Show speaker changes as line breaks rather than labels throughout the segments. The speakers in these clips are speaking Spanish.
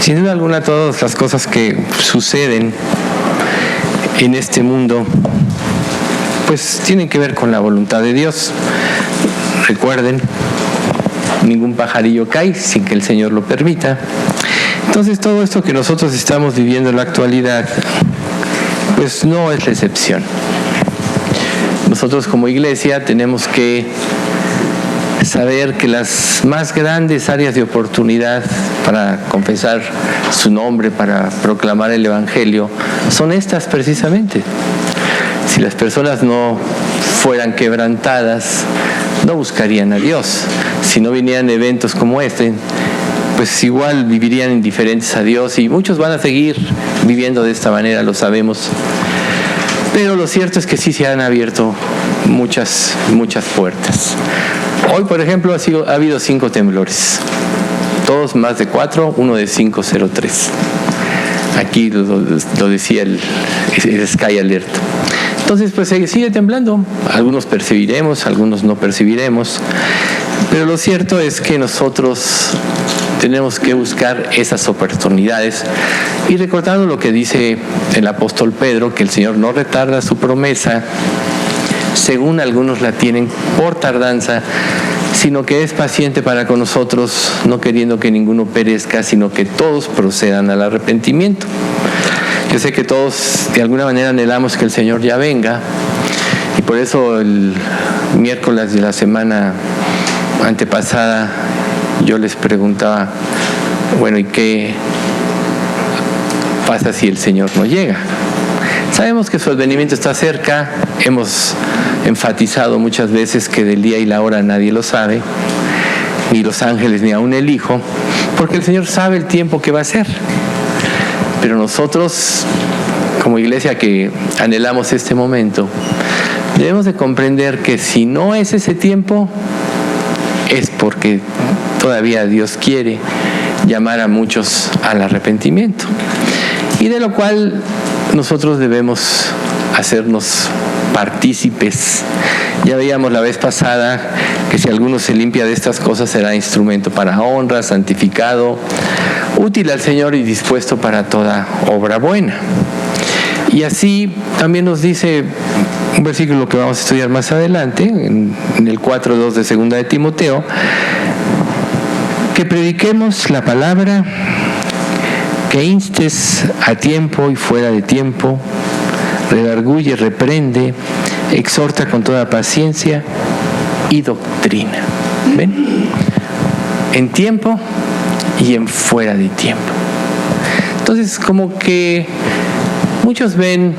Sin duda alguna, todas las cosas que suceden en este mundo pues tienen que ver con la voluntad de Dios. Recuerden, ningún pajarillo cae sin que el Señor lo permita. Entonces, todo esto que nosotros estamos viviendo en la actualidad pues no es la excepción. Nosotros como iglesia tenemos que saber que las más grandes áreas de oportunidad para confesar su nombre, para proclamar el Evangelio, son estas precisamente. Si las personas no fueran quebrantadas, no buscarían a Dios. Si no vinieran eventos como este, pues igual vivirían indiferentes a Dios, y muchos van a seguir viviendo de esta manera, lo sabemos. Pero lo cierto es que sí se han abierto muchas puertas. Hoy, por ejemplo, ha habido 5 temblores, todos más de 4, uno de 5.03. Aquí lo decía el Sky Alert. Entonces, pues sigue temblando. Algunos percibiremos, algunos no percibiremos. Pero lo cierto es que nosotros tenemos que buscar esas oportunidades. Y recordando lo que dice el apóstol Pedro, que el Señor no retarda su promesa, según algunos la tienen por tardanza, sino que es paciente para con nosotros, no queriendo que ninguno perezca, sino que todos procedan al arrepentimiento. Yo sé que todos de alguna manera anhelamos que el Señor ya venga, y por eso el miércoles de la semana antepasada yo les preguntaba, bueno, ¿y qué pasa si el Señor no llega? Sabemos que su advenimiento está cerca. Hemos enfatizado muchas veces que del día y la hora nadie lo sabe, ni los ángeles ni aún el Hijo, porque el Señor sabe el tiempo que va a ser. Pero nosotros, como iglesia que anhelamos este momento, debemos de comprender que si no es ese tiempo, es porque todavía Dios quiere llamar a muchos al arrepentimiento, y de lo cual nosotros debemos hacernos partícipes. Ya veíamos la vez pasada que si alguno se limpia de estas cosas será instrumento para honra, santificado, útil al Señor y dispuesto para toda obra buena. Y así también nos dice un versículo que vamos a estudiar más adelante, en el 4:2 de 2 de Timoteo, que prediquemos la palabra, que instes a tiempo y fuera de tiempo, redarguye, reprende, exhorta con toda paciencia y doctrina. ¿Ven? En tiempo y en fuera de tiempo. Entonces, como que muchos ven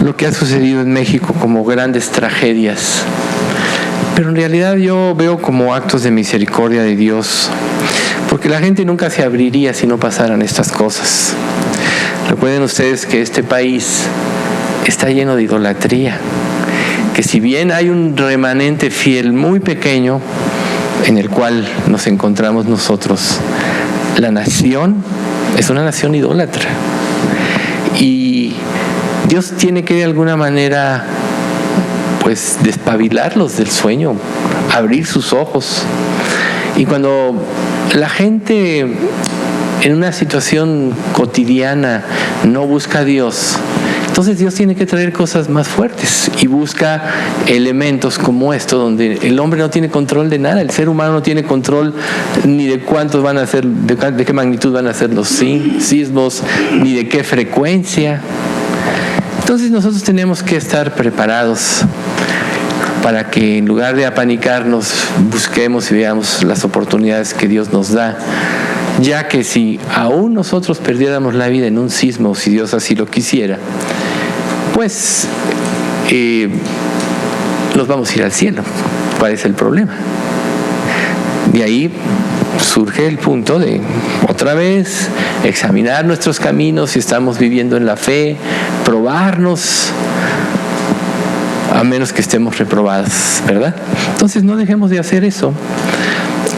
lo que ha sucedido en México como grandes tragedias, pero en realidad yo veo como actos de misericordia de Dios, porque la gente nunca se abriría si no pasaran estas cosas. Recuerden ustedes que este país está lleno de idolatría, que si bien hay un remanente fiel muy pequeño en el cual nos encontramos nosotros, la nación es una nación idólatra, y Dios tiene que de alguna manera pues despabilarlos del sueño, abrir sus ojos. Y cuando la gente en una situación cotidiana no busca a Dios, entonces Dios tiene que traer cosas más fuertes, y busca elementos como esto, donde el hombre no tiene control de nada. El ser humano no tiene control ni de cuántos van a ser, de qué magnitud van a ser los sismos, ni de qué frecuencia. Entonces nosotros tenemos que estar preparados para que, en lugar de apanicarnos, busquemos y veamos las oportunidades que Dios nos da, ya que si aún nosotros perdiéramos la vida en un sismo, si Dios así lo quisiera, pues nos vamos a ir al cielo. ¿Cuál es el problema? De ahí surge el punto de, otra vez, examinar nuestros caminos, si estamos viviendo en la fe, probarnos, a menos que estemos reprobados, ¿verdad? Entonces no dejemos de hacer eso.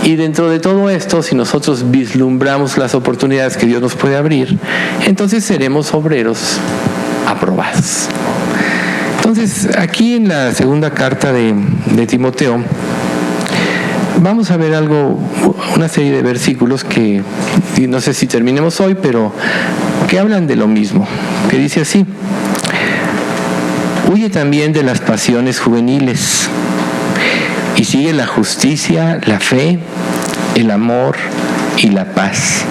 Y dentro de todo esto, si nosotros vislumbramos las oportunidades que Dios nos puede abrir, entonces seremos obreros aprobados. Entonces, aquí en la segunda carta de Timoteo, vamos a ver una serie de versículos que no sé si terminemos hoy, pero que hablan de lo mismo, que dice así: huye también de las pasiones juveniles y sigue la justicia, la fe, el amor y la paz,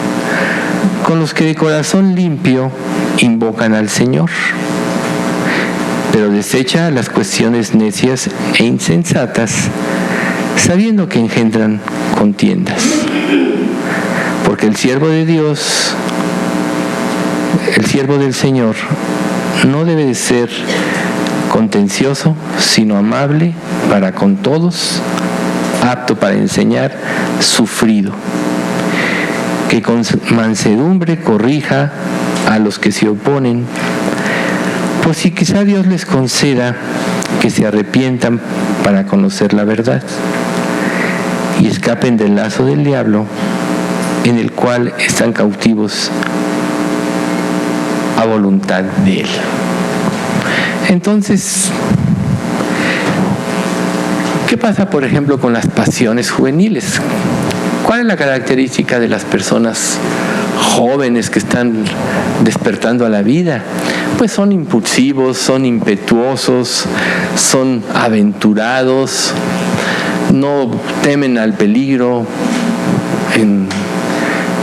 con los que de corazón limpio invocan al Señor. Pero desecha las cuestiones necias e insensatas, sabiendo que engendran contiendas. Porque el siervo de Dios, el siervo del Señor, no debe de ser contencioso, sino amable para con todos, apto para enseñar, sufrido, que con mansedumbre corrija a los que se oponen, pues si quizá Dios les conceda que se arrepientan para conocer la verdad y escapen del lazo del diablo, en el cual están cautivos a voluntad de Él. Entonces, ¿qué pasa, por ejemplo, con las pasiones juveniles? ¿Cuál es la característica de las personas jóvenes que están despertando a la vida? Pues son impulsivos, son impetuosos, son aventurados, no temen al peligro. En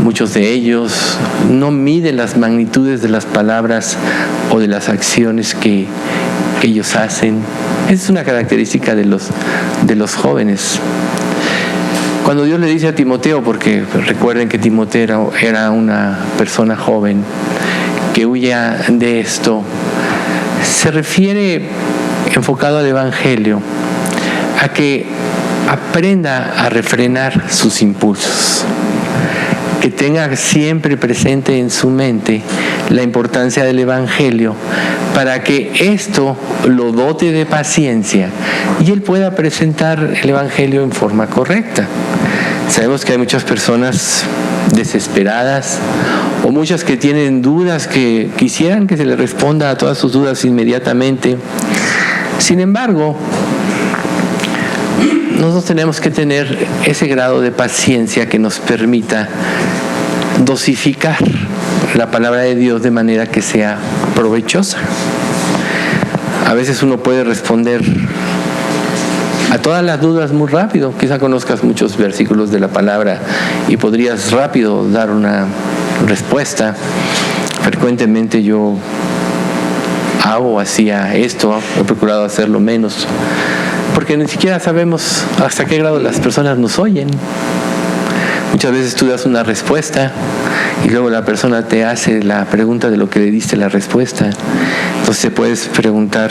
muchos de ellos no miden las magnitudes de las palabras o de las acciones que ellos hacen. Esa es una característica de los jóvenes. Cuando Dios le dice a Timoteo, porque recuerden que Timoteo era una persona joven, que huya de esto, se refiere, enfocado al Evangelio, a que aprenda a refrenar sus impulsos, que tenga siempre presente en su mente la importancia del Evangelio, para que esto lo dote de paciencia y él pueda presentar el Evangelio en forma correcta. Sabemos que hay muchas personas desesperadas o muchas que tienen dudas, que quisieran que se les responda a todas sus dudas inmediatamente. Sin embargo, nosotros tenemos que tener ese grado de paciencia que nos permita dosificar la palabra de Dios de manera que sea provechosa. A veces uno puede responder a todas las dudas muy rápido. Quizá conozcas muchos versículos de la palabra y podrías rápido dar una respuesta. Frecuentemente yo hacía esto, he procurado hacerlo menos, porque ni siquiera sabemos hasta qué grado las personas nos oyen. Muchas veces tú das una respuesta y luego la persona te hace la pregunta de lo que le diste la respuesta. Entonces te puedes preguntar,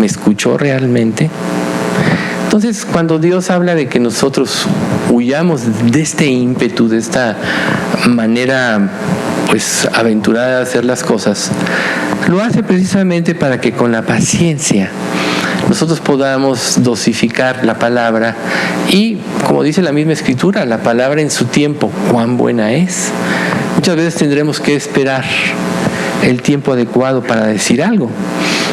¿me escuchó realmente? Entonces, cuando Dios habla de que nosotros huyamos de este ímpetu, de esta manera pues aventurada de hacer las cosas, lo hace precisamente para que con la paciencia nosotros podamos dosificar la palabra y, como dice la misma Escritura, la palabra en su tiempo, cuán buena es. Muchas veces tendremos que esperar el tiempo adecuado para decir algo.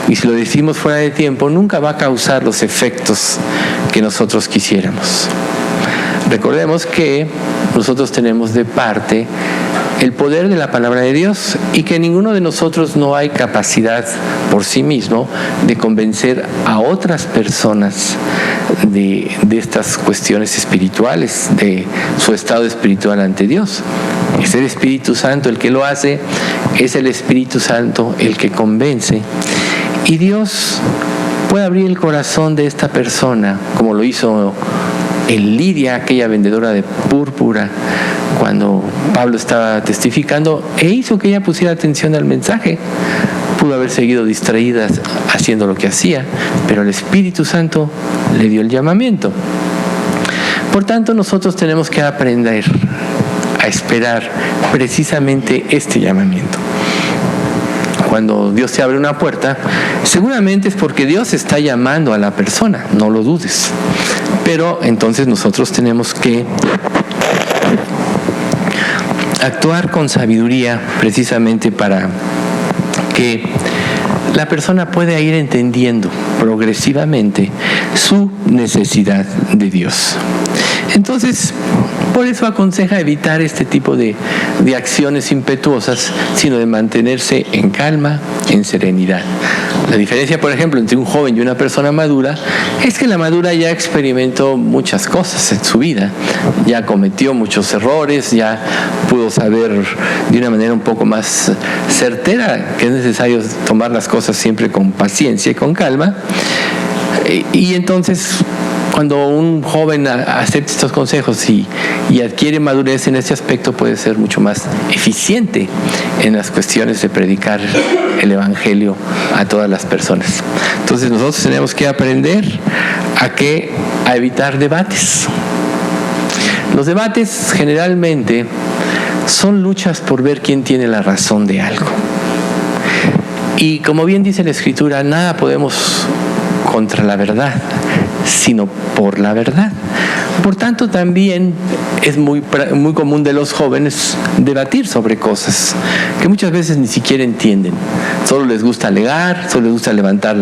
Y si lo decimos fuera de tiempo, nunca va a causar los efectos que nosotros quisiéramos. Recordemos que nosotros tenemos de parte el poder de la palabra de Dios y que ninguno de nosotros no hay capacidad por sí mismo de convencer a otras personas de estas cuestiones espirituales, de su estado espiritual ante Dios. Es el Espíritu Santo el que lo hace, es el Espíritu Santo el que convence. Y Dios puede abrir el corazón de esta persona, como lo hizo en Lidia, aquella vendedora de púrpura, cuando Pablo estaba testificando, e hizo que ella pusiera atención al mensaje. Pudo haber seguido distraída haciendo lo que hacía, pero el Espíritu Santo le dio el llamamiento. Por tanto, nosotros tenemos que aprender a esperar precisamente este llamamiento. Cuando Dios te abre una puerta, seguramente es porque Dios está llamando a la persona, no lo dudes. Pero entonces nosotros tenemos que actuar con sabiduría precisamente para que la persona pueda ir entendiendo progresivamente su necesidad de Dios. Entonces, por eso aconseja evitar este tipo de acciones impetuosas, sino de mantenerse en calma, en serenidad. La diferencia, por ejemplo, entre un joven y una persona madura es que la madura ya experimentó muchas cosas en su vida, ya cometió muchos errores, ya pudo saber de una manera un poco más certera que es necesario tomar las cosas siempre con paciencia y con calma. Y entonces, cuando un joven acepta estos consejos y adquiere madurez en este aspecto, puede ser mucho más eficiente en las cuestiones de predicar el Evangelio a todas las personas. Entonces nosotros tenemos que aprender a evitar debates. Los debates generalmente son luchas por ver quién tiene la razón de algo. Y como bien dice la Escritura, nada podemos contra la verdad, sino por la verdad. Por tanto, también es muy común de los jóvenes debatir sobre cosas que muchas veces ni siquiera entienden. Solo les gusta alegar, solo les gusta levantar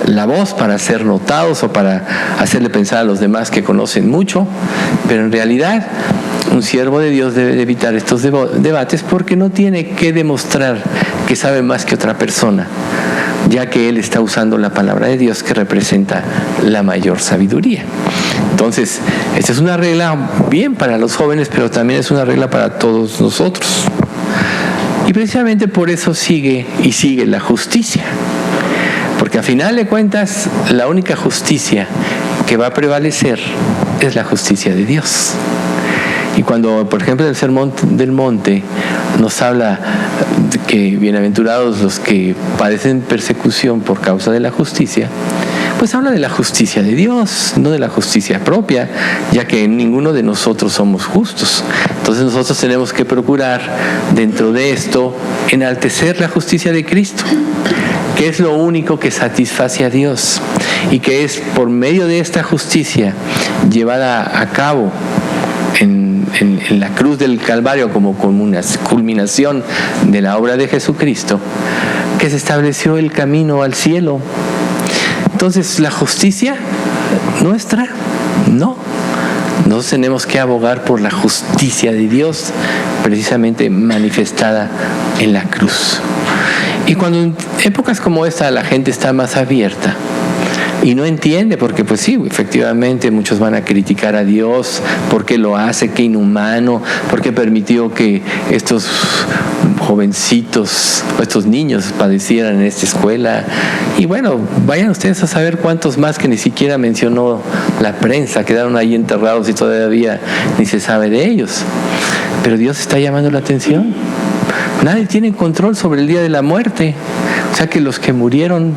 la voz para ser notados o para hacerle pensar a los demás que conocen mucho, pero en realidad un siervo de Dios debe evitar estos debates porque no tiene que demostrar que sabe más que otra persona, ya que él está usando la palabra de Dios que representa la mayor sabiduría. Entonces, esta es una regla bien para los jóvenes, pero también es una regla para todos nosotros. Y precisamente por eso sigue la justicia. Porque a final de cuentas, la única justicia que va a prevalecer es la justicia de Dios. Y cuando, por ejemplo, en el Sermón del Monte nos habla de que bienaventurados los que padecen persecución por causa de la justicia, pues habla de la justicia de Dios, no de la justicia propia, ya que ninguno de nosotros somos justos. Entonces nosotros tenemos que procurar dentro de esto enaltecer la justicia de Cristo, que es lo único que satisface a Dios y que es por medio de esta justicia llevada a cabo en la cruz del Calvario como una culminación de la obra de Jesucristo, que se estableció el camino al cielo. Entonces, la justicia nuestra, no. Nosotros tenemos que abogar por la justicia de Dios, precisamente manifestada en la cruz. Y cuando en épocas como esta la gente está más abierta y no entiende, porque pues sí, efectivamente muchos van a criticar a Dios, por qué lo hace, qué inhumano, por qué permitió que estos jovencitos o estos niños padecieran en esta escuela. Y bueno, vayan ustedes a saber cuántos más que ni siquiera mencionó la prensa, quedaron ahí enterrados y todavía ni se sabe de ellos. Pero Dios está llamando la atención. Nadie tiene control sobre el día de la muerte. O sea que los que murieron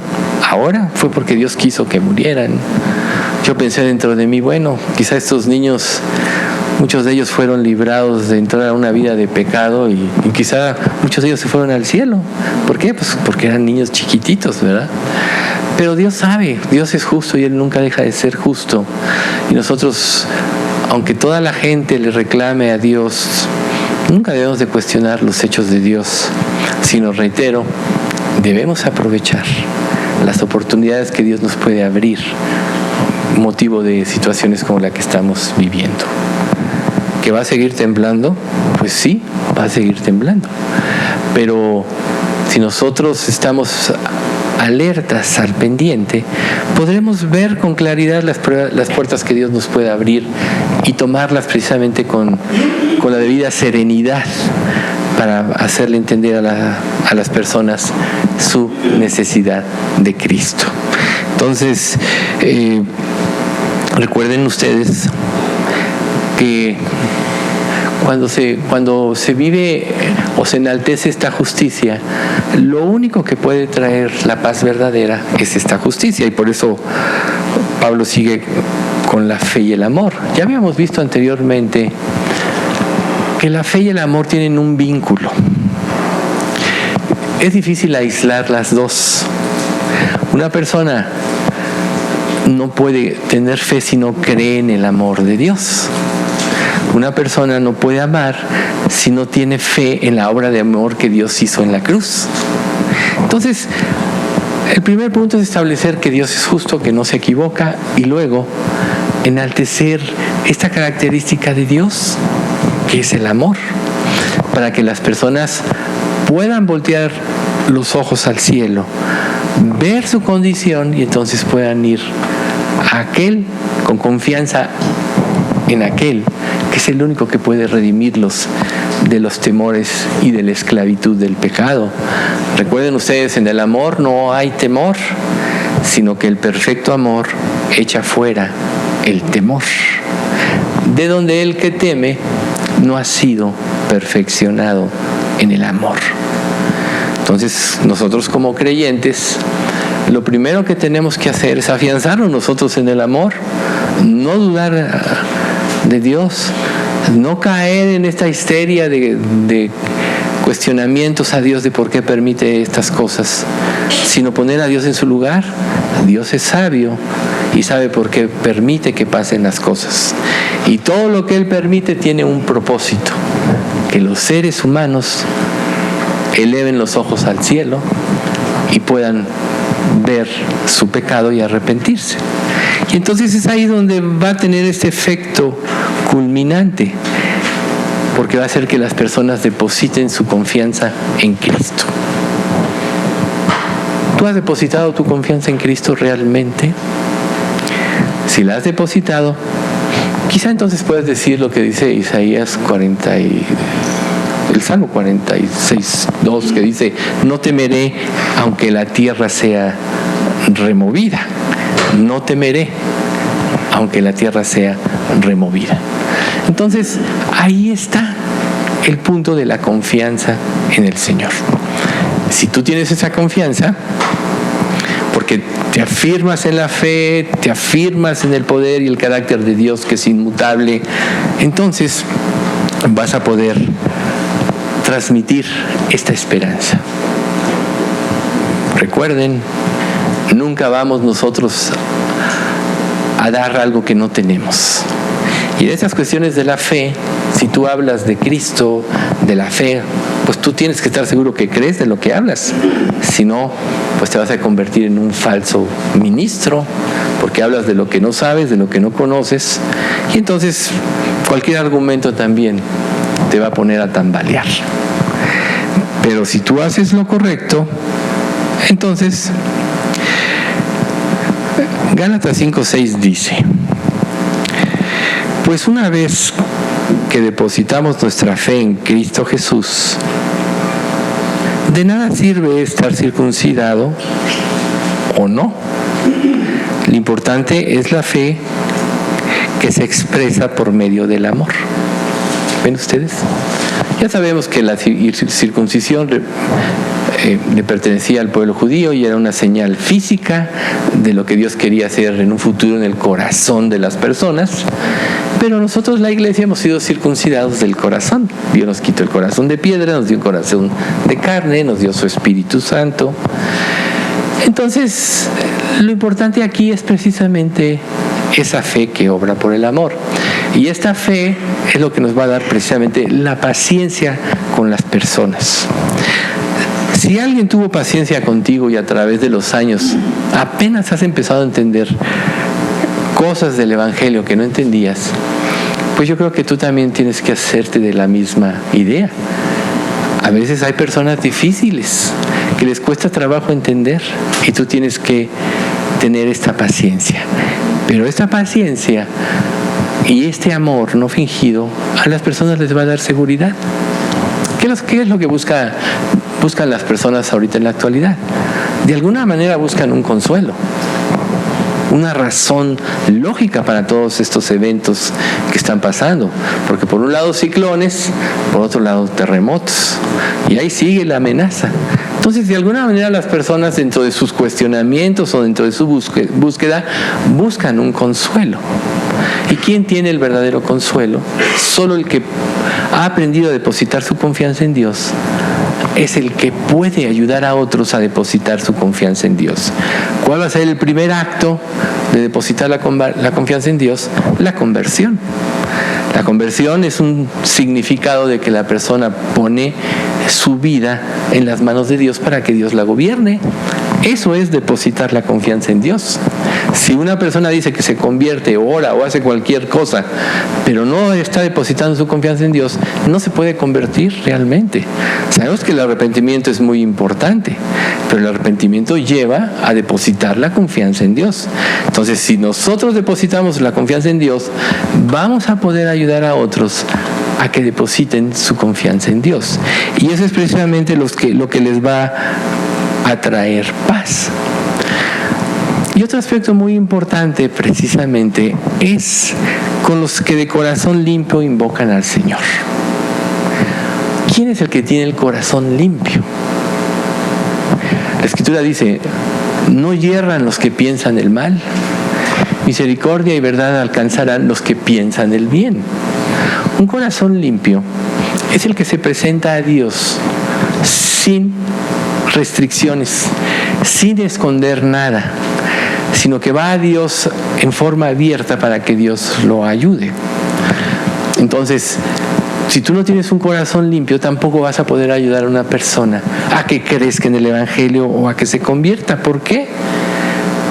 ahora fue porque Dios quiso que murieran. Yo pensé dentro de mí, bueno, quizá estos niños, muchos de ellos fueron librados de entrar a una vida de pecado y quizá muchos de ellos se fueron al cielo. ¿Por qué? Pues porque eran niños chiquititos, ¿verdad? Pero Dios sabe, Dios es justo y Él nunca deja de ser justo. Y nosotros, aunque toda la gente le reclame a Dios, nunca debemos de cuestionar los hechos de Dios, sino, reitero, debemos aprovechar las oportunidades que Dios nos puede abrir, motivo de situaciones como la que estamos viviendo. ¿Que va a seguir temblando? Pues sí, va a seguir temblando. Pero si nosotros estamos alertas al pendiente, podremos ver con claridad las puertas que Dios nos puede abrir y tomarlas precisamente con la debida serenidad para hacerle entender a las personas su necesidad de Cristo. Entonces, recuerden ustedes que cuando se vive o se enaltece esta justicia, lo único que puede traer la paz verdadera es esta justicia, y por eso Pablo sigue con la fe y el amor. Ya habíamos visto anteriormente que la fe y el amor tienen un vínculo. Es difícil aislar las dos. Una persona no puede tener fe si no cree en el amor de Dios. Una persona no puede amar si no tiene fe en la obra de amor que Dios hizo en la cruz. Entonces, el primer punto es establecer que Dios es justo, que no se equivoca, y luego enaltecer esta característica de Dios, que es el amor, para que las personas puedan voltear los ojos al cielo, ver su condición y entonces puedan ir a aquel con confianza en aquel que es el único que puede redimirlos de los temores y de la esclavitud del pecado. Recuerden ustedes, en el amor no hay temor, sino que el perfecto amor echa fuera el temor, de donde el que teme no ha sido perfeccionado en el amor. Entonces, nosotros como creyentes, lo primero que tenemos que hacer es afianzarnos nosotros en el amor, no dudar de Dios, no caer en esta histeria de cuestionamientos a Dios de por qué permite estas cosas, sino poner a Dios en su lugar. Dios es sabio y sabe por qué permite que pasen las cosas. Y todo lo que Él permite tiene un propósito: que los seres humanos eleven los ojos al cielo y puedan ver su pecado y arrepentirse. Y entonces es ahí donde va a tener este efecto culminante, porque va a hacer que las personas depositen su confianza en Cristo. ¿Tú has depositado tu confianza en Cristo realmente? Si la has depositado, quizá entonces puedes decir lo que dice Isaías 40 y el Salmo 46:2, que dice: no temeré aunque la tierra sea removida. No temeré aunque la tierra sea removida. Entonces, ahí está el punto de la confianza en el Señor. Si tú tienes esa confianza, porque te afirmas en la fe, te afirmas en el poder y el carácter de Dios, que es inmutable, entonces vas a poder transmitir esta esperanza. Recuerden, nunca vamos nosotros a dar algo que no tenemos. Y de esas cuestiones de la fe, si tú hablas de Cristo, de la fe, pues tú tienes que estar seguro que crees de lo que hablas. Si no, pues te vas a convertir en un falso ministro, porque hablas de lo que no sabes, de lo que no conoces, y entonces cualquier argumento también te va a poner a tambalear. Pero si tú haces lo correcto, entonces Gálatas 5:6 dice: pues una vez que depositamos nuestra fe en Cristo Jesús, de nada sirve estar circuncidado o no. Lo importante es la fe que se expresa por medio del amor. ¿Ven ustedes? Ya sabemos que la circuncisión le pertenecía al pueblo judío y era una señal física de lo que Dios quería hacer en un futuro en el corazón de las personas. Pero nosotros, la iglesia, hemos sido circuncidados del corazón. Dios nos quitó el corazón de piedra, nos dio un corazón de carne, nos dio su Espíritu Santo. Entonces, lo importante aquí es precisamente esa fe que obra por el amor. Y esta fe es lo que nos va a dar precisamente la paciencia con las personas. Si alguien tuvo paciencia contigo y a través de los años apenas has empezado a entender cosas del Evangelio que no entendías, pues yo creo que tú también tienes que hacerte de la misma idea. A veces hay personas difíciles que les cuesta trabajo entender y tú tienes que tener esta paciencia. Pero esta paciencia y este amor no fingido a las personas les va a dar seguridad. ¿Qué es lo que buscan las personas ahorita en la actualidad? De alguna manera buscan un consuelo, una razón lógica para todos estos eventos que están pasando, porque por un lado ciclones, por otro lado terremotos, y ahí sigue la amenaza. Entonces, de alguna manera las personas, dentro de sus cuestionamientos o dentro de su búsqueda, buscan un consuelo. ¿Y quién tiene el verdadero consuelo? Solo el que ha aprendido a depositar su confianza en Dios es el que puede ayudar a otros a depositar su confianza en Dios. ¿Cuál va a ser el primer acto de depositar la confianza en Dios? La conversión. La conversión es un significado de que la persona pone su vida en las manos de Dios para que Dios la gobierne. Eso es depositar la confianza en Dios. Si una persona dice que se convierte, ora o hace cualquier cosa, pero no está depositando su confianza en Dios, no se puede convertir realmente. Sabemos que el arrepentimiento es muy importante, pero el arrepentimiento lleva a depositar la confianza en Dios. Entonces, si nosotros depositamos la confianza en Dios, vamos a poder ayudar a otros a que depositen su confianza en Dios. Y eso es precisamente lo que les va a traer paz. Y otro aspecto muy importante precisamente es con los que de corazón limpio invocan al Señor. ¿Quién es el que tiene el corazón limpio? La Escritura dice: no hierran los que piensan el mal, misericordia y verdad alcanzarán los que piensan el bien. Un corazón limpio es el que se presenta a Dios sin restricciones, sin esconder nada, sino que va a Dios en forma abierta para que Dios lo ayude. Entonces, si tú no tienes un corazón limpio, tampoco vas a poder ayudar a una persona a que crezca en el Evangelio o a que se convierta. ¿Por qué?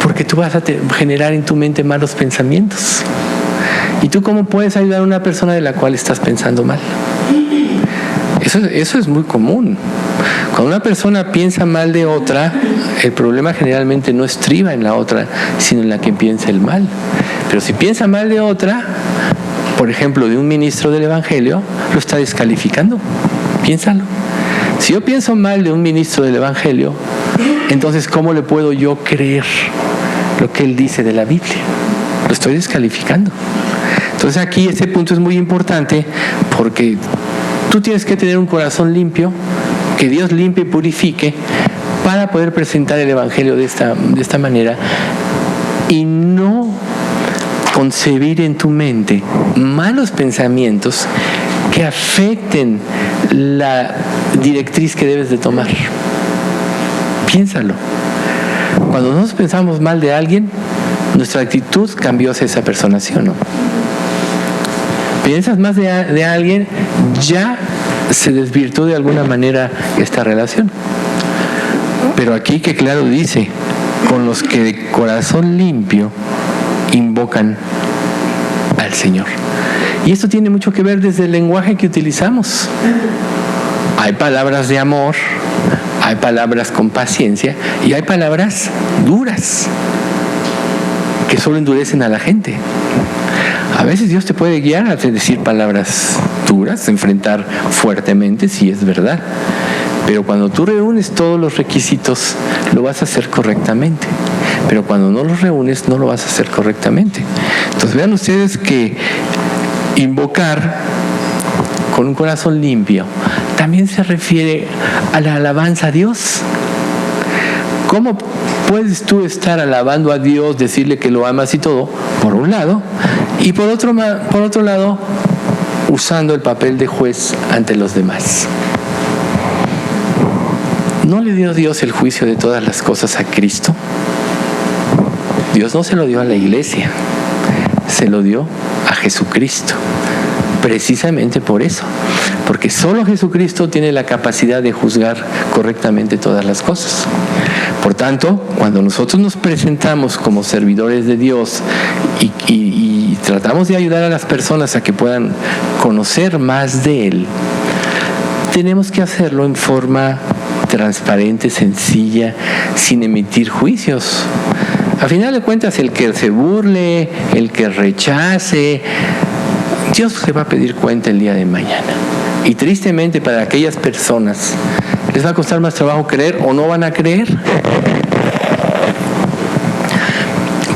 Porque tú vas a generar en tu mente malos pensamientos. ¿Y tú cómo puedes ayudar a una persona de la cual estás pensando mal? Eso es muy común. Cuando una persona piensa mal de otra, el problema generalmente no estriba en la otra, sino en la que piensa el mal. Pero si piensa mal de otra, por ejemplo, de un ministro del Evangelio, lo está descalificando. Piénsalo. Si yo pienso mal de un ministro del Evangelio, entonces ¿cómo le puedo yo creer lo que él dice de la Biblia? Lo estoy descalificando. Entonces aquí este punto es muy importante, porque tú tienes que tener un corazón limpio, que Dios limpie y purifique, para poder presentar el Evangelio de esta manera, y no concebir en tu mente malos pensamientos que afecten la directriz que debes de tomar. Piénsalo. Cuando nosotros pensamos mal de alguien, nuestra actitud cambió hacia esa persona, ¿sí o no? Piensas más de alguien, ya se desvirtuó de alguna manera esta relación. Pero aquí que claro dice: con los que de corazón limpio invocan al Señor. Y esto tiene mucho que ver desde el lenguaje que utilizamos. Hay palabras de amor, hay palabras con paciencia y hay palabras duras que solo endurecen a la gente. A veces Dios te puede guiar a decir palabras duras, enfrentar fuertemente, si es verdad. Pero cuando tú reúnes todos los requisitos, lo vas a hacer correctamente. Pero cuando no los reúnes, no lo vas a hacer correctamente. Entonces vean ustedes que invocar con un corazón limpio también se refiere a la alabanza a Dios. ¿Cómo puedes tú estar alabando a Dios, decirle que lo amas y todo, por un lado, y por otro lado, usando el papel de juez ante los demás? ¿No le dio Dios el juicio de todas las cosas a Cristo? Dios no se lo dio a la iglesia, se lo dio a Jesucristo. Precisamente por eso, porque solo Jesucristo tiene la capacidad de juzgar correctamente todas las cosas. Por tanto, cuando nosotros nos presentamos como servidores de Dios y tratamos de ayudar a las personas a que puedan conocer más de Él, tenemos que hacerlo en forma transparente, sencilla, sin emitir juicios. A final de cuentas, el que se burle, el que rechace, Dios se va a pedir cuenta el día de mañana. Y tristemente para aquellas personas les va a costar más trabajo creer o no van a creer.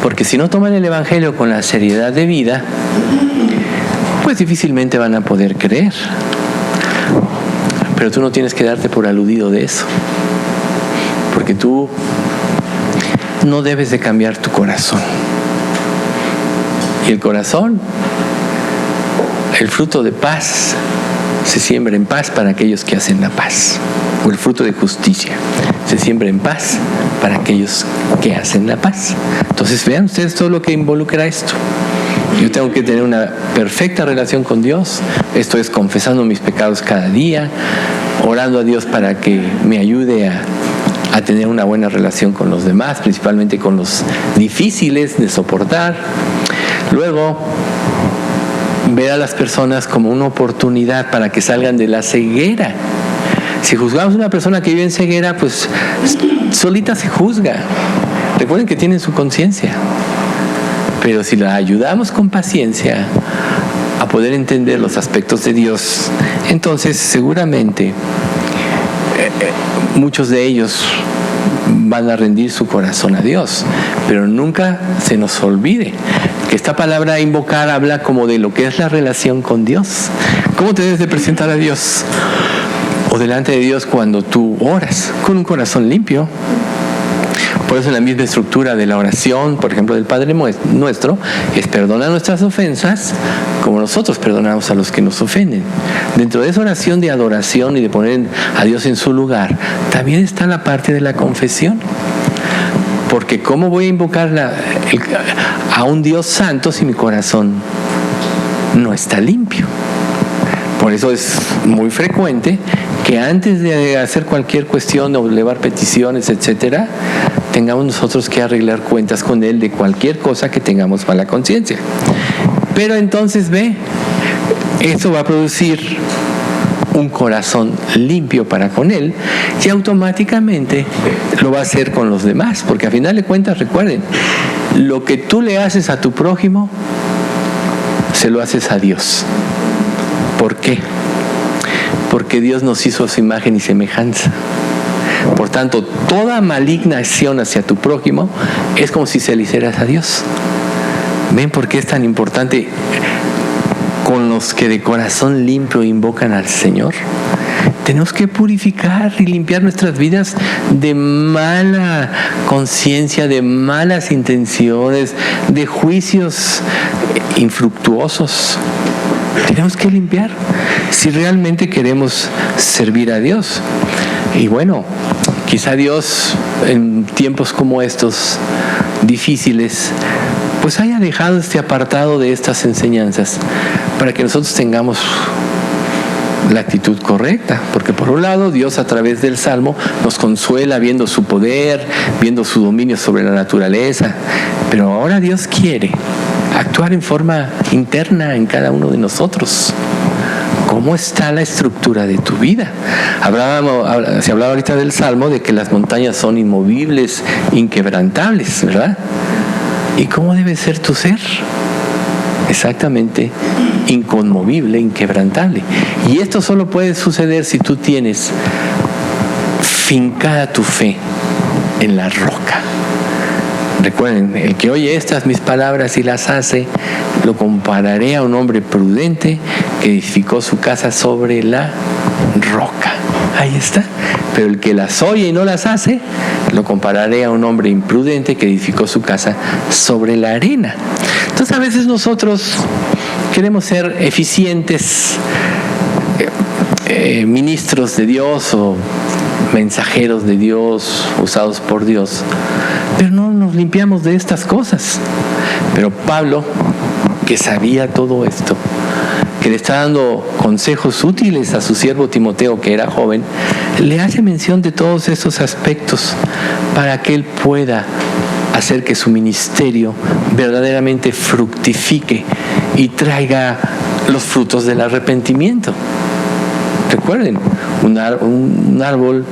Porque si no toman el Evangelio con la seriedad de vida, pues difícilmente van a poder creer. Pero tú no tienes que darte por aludido de eso. Porque tú no debes de cambiar tu corazón. Y el corazón, el fruto de paz, se siembra en paz para aquellos que hacen la paz. O el fruto de justicia se siembra en paz para aquellos que hacen la paz. Entonces vean ustedes todo lo que involucra esto. Yo tengo que tener una perfecta relación con Dios. Esto es confesando mis pecados cada día, orando a Dios para que me ayude a tener una buena relación con los demás, principalmente con los difíciles de soportar. Luego, ver a las personas como una oportunidad para que salgan de la ceguera. Si juzgamos a una persona que vive en ceguera, pues solita se juzga. Recuerden que tienen su conciencia. Pero si la ayudamos con paciencia a poder entender los aspectos de Dios, entonces seguramente muchos de ellos van a rendir su corazón a Dios. Pero nunca se nos olvide que esta palabra invocar habla como de lo que es la relación con Dios. ¿Cómo te debes de presentar a Dios? O delante de Dios cuando tú oras con un corazón limpio. Por eso en la misma estructura de la oración, por ejemplo, del Padre Nuestro, es perdona nuestras ofensas como nosotros perdonamos a los que nos ofenden. Dentro de esa oración de adoración y de poner a Dios en su lugar, también está la parte de la confesión. Porque ¿cómo voy a invocar a un Dios santo si mi corazón no está limpio? Por eso es muy frecuente que antes de hacer cualquier cuestión o elevar peticiones, etcétera, tengamos nosotros que arreglar cuentas con Él de cualquier cosa que tengamos mala conciencia. Pero entonces eso va a producir un corazón limpio para con Él y automáticamente lo va a hacer con los demás, porque a final de cuentas, recuerden, lo que tú le haces a tu prójimo, se lo haces a Dios. ¿Por qué? Porque Dios nos hizo a su imagen y semejanza. Por tanto, toda maligna acción hacia tu prójimo es como si se le hicieras a Dios. ¿Ven por qué es tan importante con los que de corazón limpio invocan al Señor? Tenemos que purificar y limpiar nuestras vidas de mala conciencia, de malas intenciones, de juicios infructuosos. Tenemos que limpiar si realmente queremos servir a Dios. Y bueno, quizá Dios en tiempos como estos difíciles pues haya dejado este apartado de estas enseñanzas para que nosotros tengamos la actitud correcta, porque por un lado Dios a través del Salmo nos consuela viendo su poder, viendo su dominio sobre la naturaleza, pero ahora Dios quiere actuar en forma interna en cada uno de nosotros. ¿Cómo está la estructura de tu vida? Se hablaba ahorita del Salmo de que las montañas son inmovibles, inquebrantables, ¿verdad? ¿Y cómo debe ser tu ser? Exactamente, inconmovible, inquebrantable. Y esto solo puede suceder si tú tienes fincada tu fe en la roca. Recuerden, el que oye estas mis palabras y las hace, lo compararé a un hombre prudente que edificó su casa sobre la roca. Ahí está. Pero el que las oye y no las hace, lo compararé a un hombre imprudente que edificó su casa sobre la arena. Entonces a veces nosotros queremos ser eficientes ministros de Dios o mensajeros de Dios usados por Dios, pero no nos limpiamos de estas cosas. Pero Pablo, que sabía todo esto, que le está dando consejos útiles a su siervo Timoteo, que era joven, le hace mención de todos estos aspectos para que él pueda hacer que su ministerio verdaderamente fructifique y traiga los frutos del arrepentimiento. Recuerden, un árbol,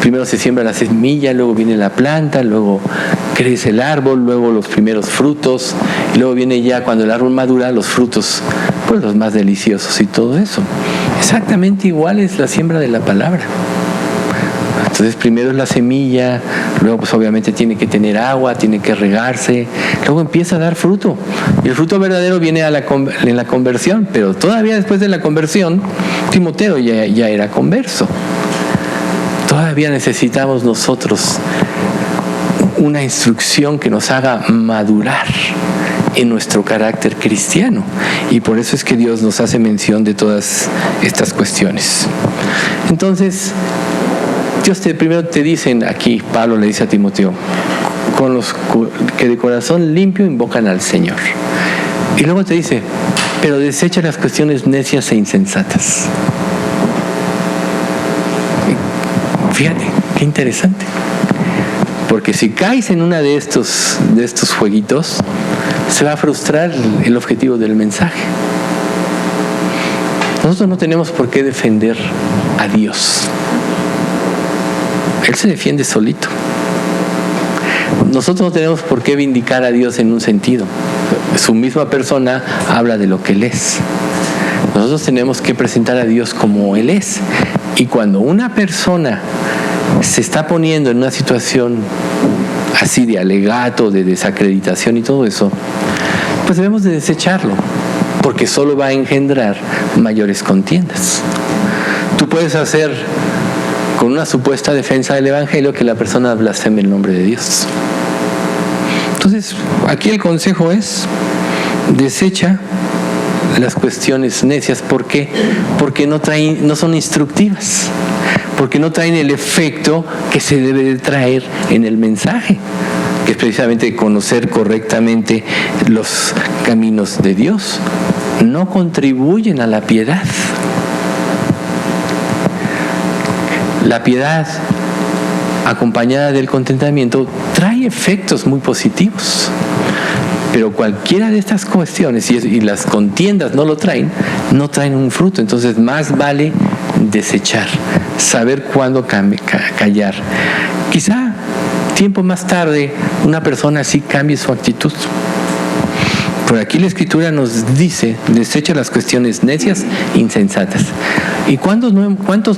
primero se siembra la semilla, luego viene la planta, luego crece el árbol, luego los primeros frutos, y luego viene ya cuando el árbol madura, los frutos, pues los más deliciosos y todo eso. Exactamente igual es la siembra de la palabra. Entonces primero es la semilla, luego pues obviamente tiene que tener agua, tiene que regarse, luego empieza a dar fruto. Y el fruto verdadero viene en la conversión, pero todavía después de la conversión, Timoteo ya era converso. Todavía necesitamos nosotros una instrucción que nos haga madurar en nuestro carácter cristiano. Y por eso es que Dios nos hace mención de todas estas cuestiones. Entonces, Dios primero te dicen aquí, Pablo le dice a Timoteo, con los que de corazón limpio invocan al Señor. Y luego te dice, pero desecha las cuestiones necias e insensatas. Fíjate, qué Qué interesante. Porque si caes en una de estos jueguitos, se va a frustrar el objetivo del mensaje. Nosotros no tenemos por qué defender a Dios. Él se defiende solito. Nosotros no tenemos por qué vindicar a Dios en un sentido. Su misma persona habla de lo que Él es. Nosotros tenemos que presentar a Dios como Él es. Y cuando una persona se está poniendo en una situación así de alegato, de desacreditación y todo eso, pues debemos de desecharlo, porque solo va a engendrar mayores contiendas. Tú puedes hacer con una supuesta defensa del Evangelio que la persona blasfeme el nombre de Dios. Entonces, aquí el consejo es: desecha las cuestiones necias. ¿Por qué? Porque no son instructivas, porque no traen el efecto que se debe de traer en el mensaje, que es precisamente conocer correctamente los caminos de Dios. No contribuyen a la piedad. La piedad acompañada del contentamiento trae efectos muy positivos. Pero cualquiera de estas cuestiones, y las contiendas no traen un fruto. Entonces más vale desechar, saber cuándo callar. Quizá tiempo más tarde una persona así cambie su actitud. Por aquí la Escritura nos dice: desecha las cuestiones necias, insensatas. ¿Y cuántos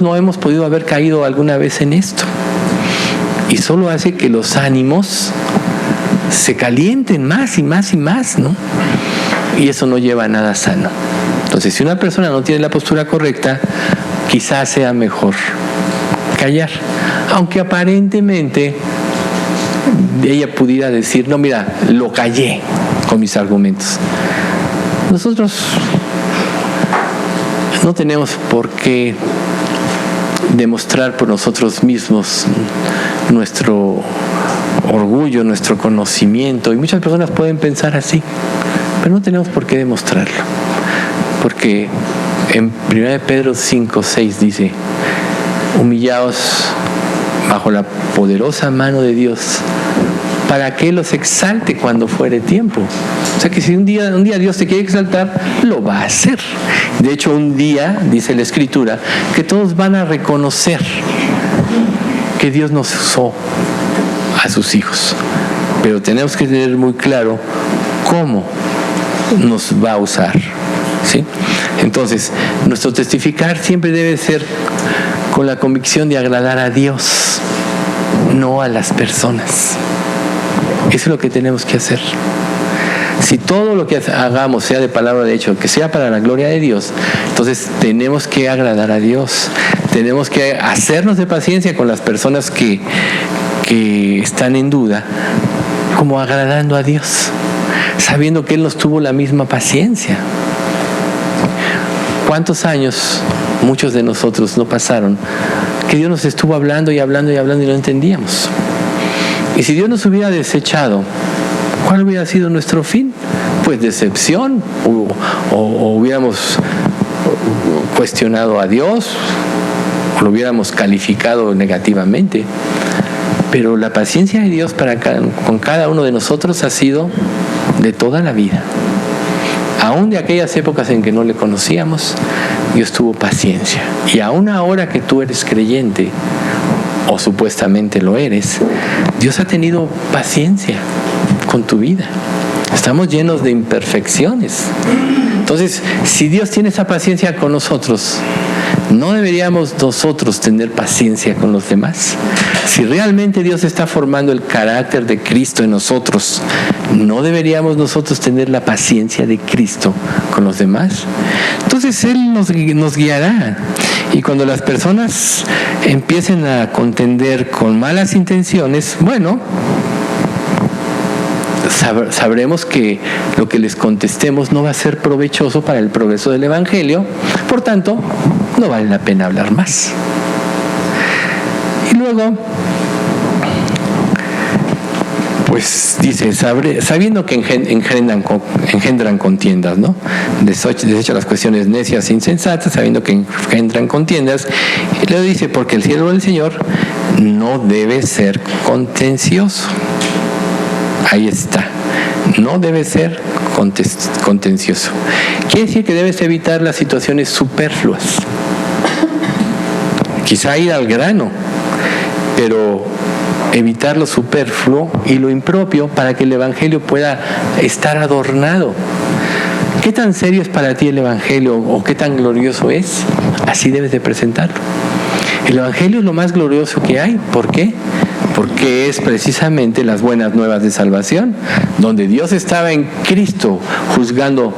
no hemos podido haber caído alguna vez en esto? Y solo hace que los ánimos se calienten más y más y más, ¿no? Y eso no lleva a nada sano. Entonces, si una persona no tiene la postura correcta, quizás sea mejor callar, aunque aparentemente ella pudiera decir: no, mira, lo callé con mis argumentos. Nosotros no tenemos por qué demostrar por nosotros mismos nuestro orgullo, nuestro conocimiento, y muchas personas pueden pensar así, pero no tenemos por qué demostrarlo, porque en 1 Pedro 5:6 dice: humillaos bajo la poderosa mano de Dios, para que los exalte cuando fuere tiempo. O sea que si un día Dios te quiere exaltar, lo va a hacer. De hecho, un día, dice la Escritura, que todos van a reconocer que Dios nos usó a sus hijos. Pero tenemos que tener muy claro cómo nos va a usar, ¿sí? Entonces, nuestro testificar siempre debe ser con la convicción de agradar a Dios, no a las personas. Eso es lo que tenemos que hacer. Si todo lo que hagamos sea de palabra de hecho, que sea para la gloria de Dios, entonces tenemos que agradar a Dios. Tenemos que hacernos de paciencia con las personas que están en duda, como agradando a Dios, sabiendo que Él nos tuvo la misma paciencia. ¿Cuántos años muchos de nosotros no pasaron que Dios nos estuvo hablando y hablando y hablando y no entendíamos? Y si Dios nos hubiera desechado, ¿cuál hubiera sido nuestro fin? Pues decepción, o hubiéramos cuestionado a Dios, o lo hubiéramos calificado negativamente. Pero la paciencia de Dios con cada uno de nosotros ha sido de toda la vida. Aún de aquellas épocas en que no le conocíamos, Dios tuvo paciencia. Y aún ahora que tú eres creyente, o supuestamente lo eres, Dios ha tenido paciencia con tu vida. Estamos llenos de imperfecciones. Entonces, si Dios tiene esa paciencia con nosotros, ¿no deberíamos nosotros tener paciencia con los demás? Si realmente Dios está formando el carácter de Cristo en nosotros, ¿no deberíamos nosotros tener la paciencia de Cristo con los demás? Entonces Él nos guiará. Y cuando las personas empiecen a contender con malas intenciones, bueno, sabremos que lo que les contestemos no va a ser provechoso para el progreso del Evangelio. Por tanto, no vale la pena hablar más. Y luego, pues dice, sabiendo que engendran contiendas, ¿no? Desecha las cuestiones necias e insensatas, sabiendo que engendran contiendas. Y luego dice: porque el siervo del Señor no debe ser contencioso. Ahí está. No debe ser contencioso. Quiere decir que debes evitar las situaciones superfluas. Quizá ir al grano, pero evitar lo superfluo y lo impropio para que el Evangelio pueda estar adornado. ¿Qué tan serio es para ti el Evangelio o qué tan glorioso es? Así debes de presentarlo. El Evangelio es lo más glorioso que hay. ¿Por qué? Porque es precisamente las buenas nuevas de salvación, donde Dios estaba en Cristo juzgando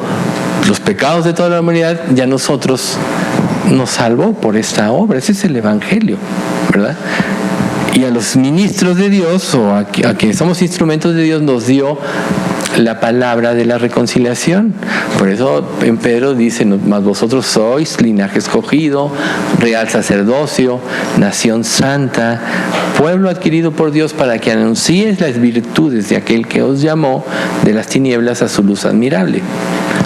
los pecados de toda la humanidad, ya nosotros nos salvó por esta obra. Ese es el Evangelio, ¿verdad? Y a los ministros de Dios, o a quienes somos instrumentos de Dios, nos dio la palabra de la reconciliación. Por eso en Pedro dice: mas vosotros sois linaje escogido, real sacerdocio, nación santa, pueblo adquirido por Dios, para que anunciéis las virtudes de aquel que os llamó de las tinieblas a su luz admirable.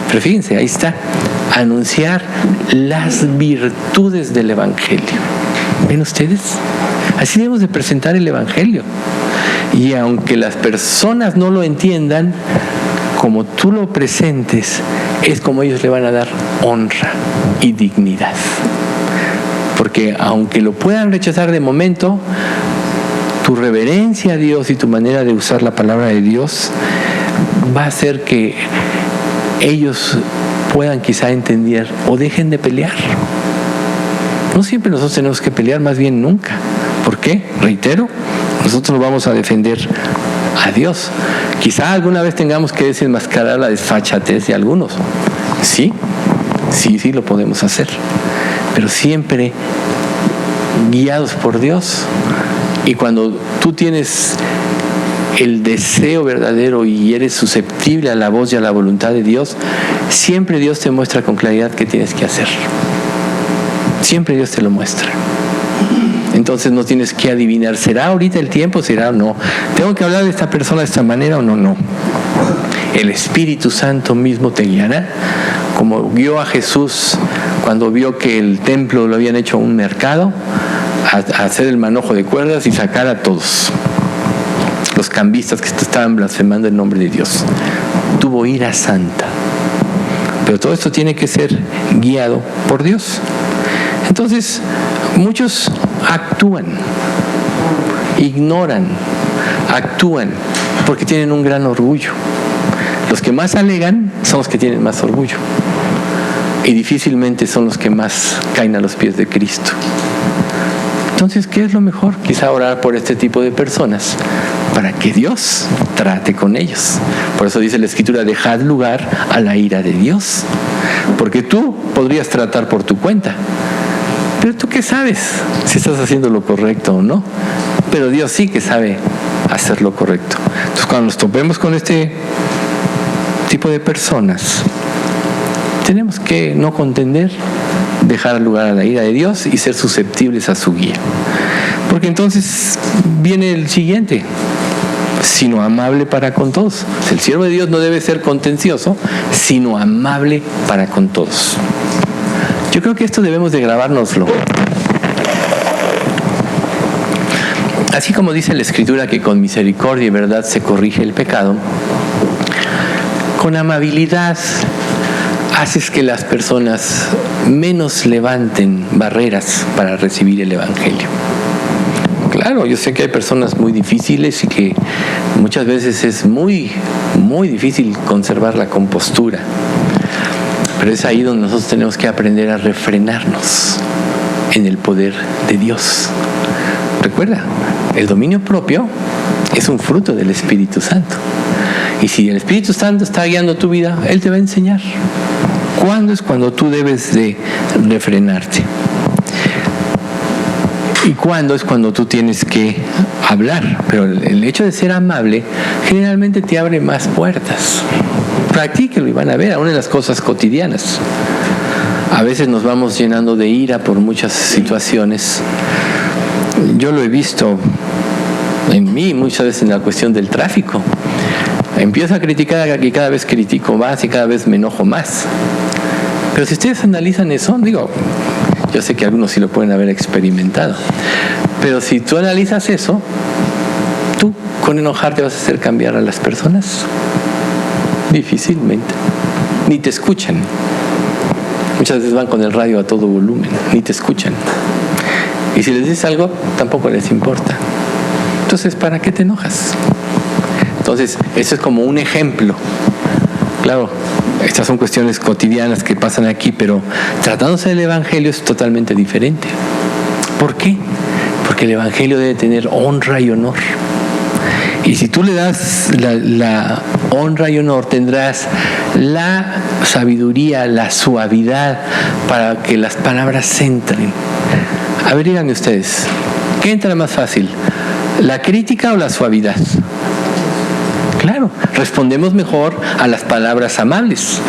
Pero fíjense, ahí está: anunciar las virtudes del Evangelio. ¿Ven ustedes? Así debemos de presentar el Evangelio. Y aunque las personas no lo entiendan, como tú lo presentes, es como ellos le van a dar honra y dignidad. Porque aunque lo puedan rechazar de momento, tu reverencia a Dios y tu manera de usar la palabra de Dios va a hacer que ellos puedan quizá entender o dejen de pelear. No siempre nosotros tenemos que pelear, más bien nunca. ¿Por qué? Reitero, nosotros vamos a defender a Dios. Quizá alguna vez tengamos que desenmascarar la desfachatez de algunos. Sí, lo podemos hacer. Pero siempre guiados por Dios. Y cuando tú tienes el deseo verdadero y eres susceptible a la voz y a la voluntad de Dios, siempre Dios te muestra con claridad qué tienes que hacer. Siempre Dios te lo muestra. Entonces no tienes que adivinar, ¿será ahorita el tiempo? ¿Será o no? ¿Tengo que hablar de esta persona de esta manera o no? No. El Espíritu Santo mismo te guiará, como guió a Jesús cuando vio que el templo lo habían hecho un mercado, a hacer el manojo de cuerdas y sacar a todos los cambistas que estaban blasfemando el nombre de Dios. Tuvo ira santa. Pero todo esto tiene que ser guiado por Dios. Entonces, muchos actúan, ignoran, actúan porque tienen un gran orgullo. Los que más alegan son los que tienen más orgullo. Y difícilmente son los que más caen a los pies de Cristo. Entonces, ¿qué es lo mejor? Quizá orar por este tipo de personas para que Dios trate con ellos. Por eso dice la Escritura: dejad lugar a la ira de Dios. Porque tú podrías tratar por tu cuenta. Pero tú qué sabes si estás haciendo lo correcto o no. Pero Dios sí que sabe hacer lo correcto. Entonces, cuando nos topemos con este tipo de personas, tenemos que no contender, dejar lugar a la ira de Dios y ser susceptibles a su guía. Porque entonces viene el siguiente: sino amable para con todos. El siervo de Dios no debe ser contencioso, sino amable para con todos. Yo creo que esto debemos de grabárnoslo. Así como dice la Escritura que con misericordia y verdad se corrige el pecado, con amabilidad haces que las personas menos levanten barreras para recibir el Evangelio. Claro, yo sé que hay personas muy difíciles y que muchas veces es muy, muy difícil conservar la compostura. Pero es ahí donde nosotros tenemos que aprender a refrenarnos en el poder de Dios. Recuerda, el dominio propio es un fruto del Espíritu Santo. Y si el Espíritu Santo está guiando tu vida, Él te va a enseñar. ¿Cuándo es cuando tú debes de refrenarte? ¿Y cuándo es cuando tú tienes que hablar? Pero el hecho de ser amable generalmente te abre más puertas. Practíquelo y van a ver, aún en las cosas cotidianas. A veces nos vamos llenando de ira por muchas situaciones. Yo lo he visto en mí muchas veces en la cuestión del tráfico. Empiezo a criticar y cada vez critico más y cada vez me enojo más. Pero si ustedes analizan eso, yo sé que algunos sí lo pueden haber experimentado, Pero si tú analizas eso, tú con enojarte vas a hacer cambiar a las personas. Difícilmente. Ni te escuchan. Muchas veces van con el radio a todo volumen, ni te escuchan. Y si les dices algo, tampoco les importa. Entonces, ¿para qué te enojas? Entonces, eso es como un ejemplo. Claro, estas son cuestiones cotidianas que pasan aquí, pero tratándose del Evangelio es totalmente diferente. ¿Por qué? Porque el Evangelio debe tener honra y honor. Y si tú le das la honra y honor, tendrás la sabiduría, la suavidad para que las palabras entren. A ver, díganme ustedes, ¿qué entra más fácil? ¿La crítica o la suavidad? Claro, respondemos mejor a las palabras amables.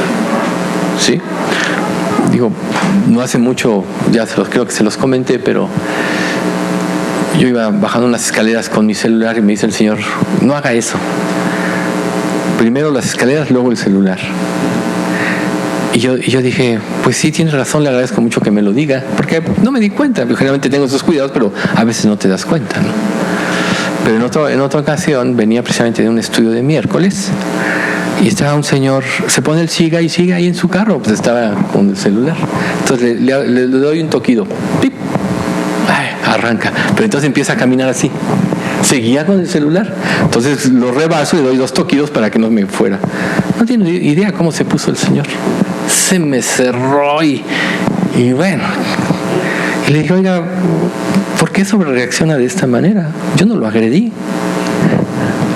¿Sí? Digo, no hace mucho, ya creo que se los comenté, pero yo iba bajando unas escaleras con mi celular y me dice el Señor, no haga eso. Primero las escaleras, luego el celular. Y yo dije, pues sí, tienes razón, le agradezco mucho que me lo diga, porque no me di cuenta. Yo generalmente tengo esos cuidados, pero a veces no te das cuenta, ¿no? Pero en otra ocasión venía precisamente de un estudio de miércoles y estaba un señor, se pone el siga ahí en su carro, pues estaba con el celular. Entonces le doy un toquido, ¡pip! Ay, arranca, pero entonces empieza a caminar así. Seguía con el celular. Entonces lo rebaso y le doy 2 toquidos para que no me fuera. No tiene idea cómo se puso el señor. Se me cerró y bueno. Y le dije, oiga, ¿por qué sobrereacciona de esta manera? Yo no lo agredí.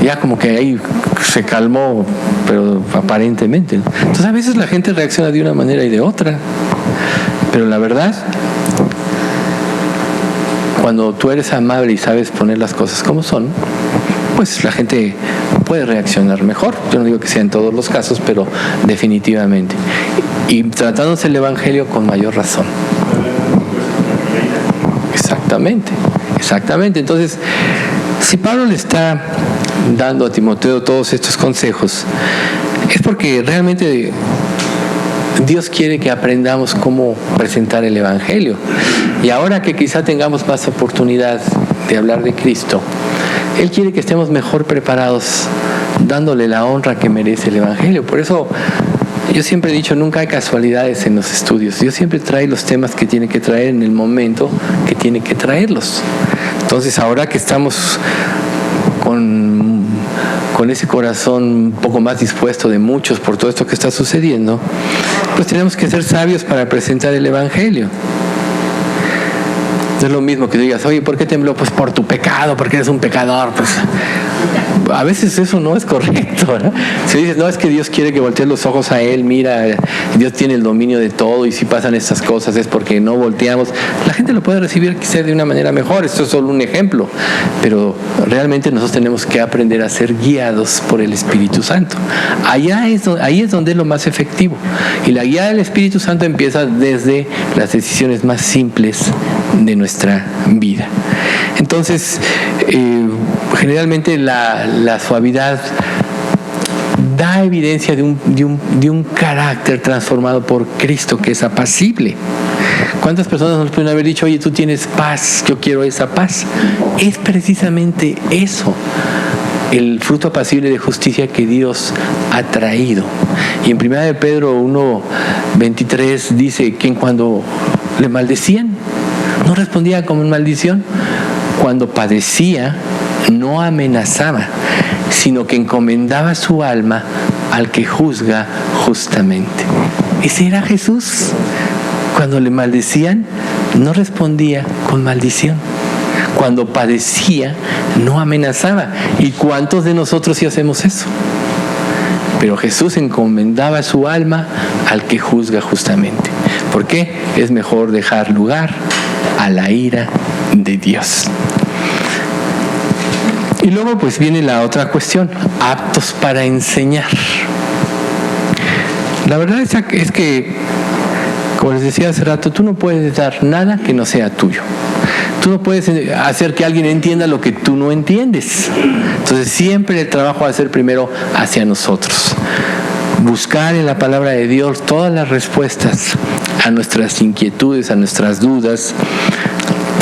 Ya como que ahí se calmó, pero aparentemente. Entonces a veces la gente reacciona de una manera y de otra. Pero la verdad, cuando tú eres amable y sabes poner las cosas como son, pues la gente puede reaccionar mejor. Yo no digo que sea en todos los casos, pero definitivamente. Y tratándose el Evangelio con mayor razón. Exactamente. Entonces, si Pablo le está dando a Timoteo todos estos consejos, es porque realmente Dios quiere que aprendamos cómo presentar el Evangelio. Y ahora que quizá tengamos más oportunidad de hablar de Cristo, Él quiere que estemos mejor preparados, dándole la honra que merece el Evangelio. Por eso yo siempre he dicho, nunca hay casualidades en los estudios. Dios siempre trae los temas que tiene que traer en el momento que tiene que traerlos. Entonces, ahora que estamos con ese corazón un poco más dispuesto de muchos por todo esto que está sucediendo, pues tenemos que ser sabios para presentar el Evangelio. No es lo mismo que digas, oye, ¿por qué tembló? Pues por tu pecado, porque eres un pecador. Pues a veces eso no es correcto, ¿no? Si dices, no, es que Dios quiere que voltees los ojos a Él, mira, Dios tiene el dominio de todo y si pasan estas cosas es porque no volteamos. La gente lo puede recibir quizás de una manera mejor, esto es solo un ejemplo, pero realmente nosotros tenemos que aprender a ser guiados por el Espíritu Santo. Ahí es donde es lo más efectivo. Y la guía del Espíritu Santo empieza desde las decisiones más simples de nuestra vida. Entonces, generalmente la suavidad da evidencia de un carácter transformado por Cristo que es apacible. ¿Cuántas personas nos pueden haber dicho, oye, tú tienes paz, yo quiero esa paz? Es precisamente eso, el fruto apacible de justicia que Dios ha traído. Y en 1 de Pedro 1:23 dice que cuando le maldecían, no respondía con maldición. Cuando padecía, no amenazaba, sino que encomendaba su alma al que juzga justamente. Ese era Jesús. Cuando le maldecían, no respondía con maldición. Cuando padecía, no amenazaba. ¿Y cuántos de nosotros sí hacemos eso? Pero Jesús encomendaba su alma al que juzga justamente. ¿Por qué? Es mejor dejar lugar a la ira de Dios. Y luego pues viene la otra cuestión, aptos para enseñar. La verdad es que, como les decía hace rato, tú no puedes dar nada que no sea tuyo. Tú no puedes hacer que alguien entienda lo que tú no entiendes. Entonces siempre el trabajo va a ser primero hacia nosotros. Buscar en la palabra de Dios todas las respuestas a nuestras inquietudes, a nuestras dudas,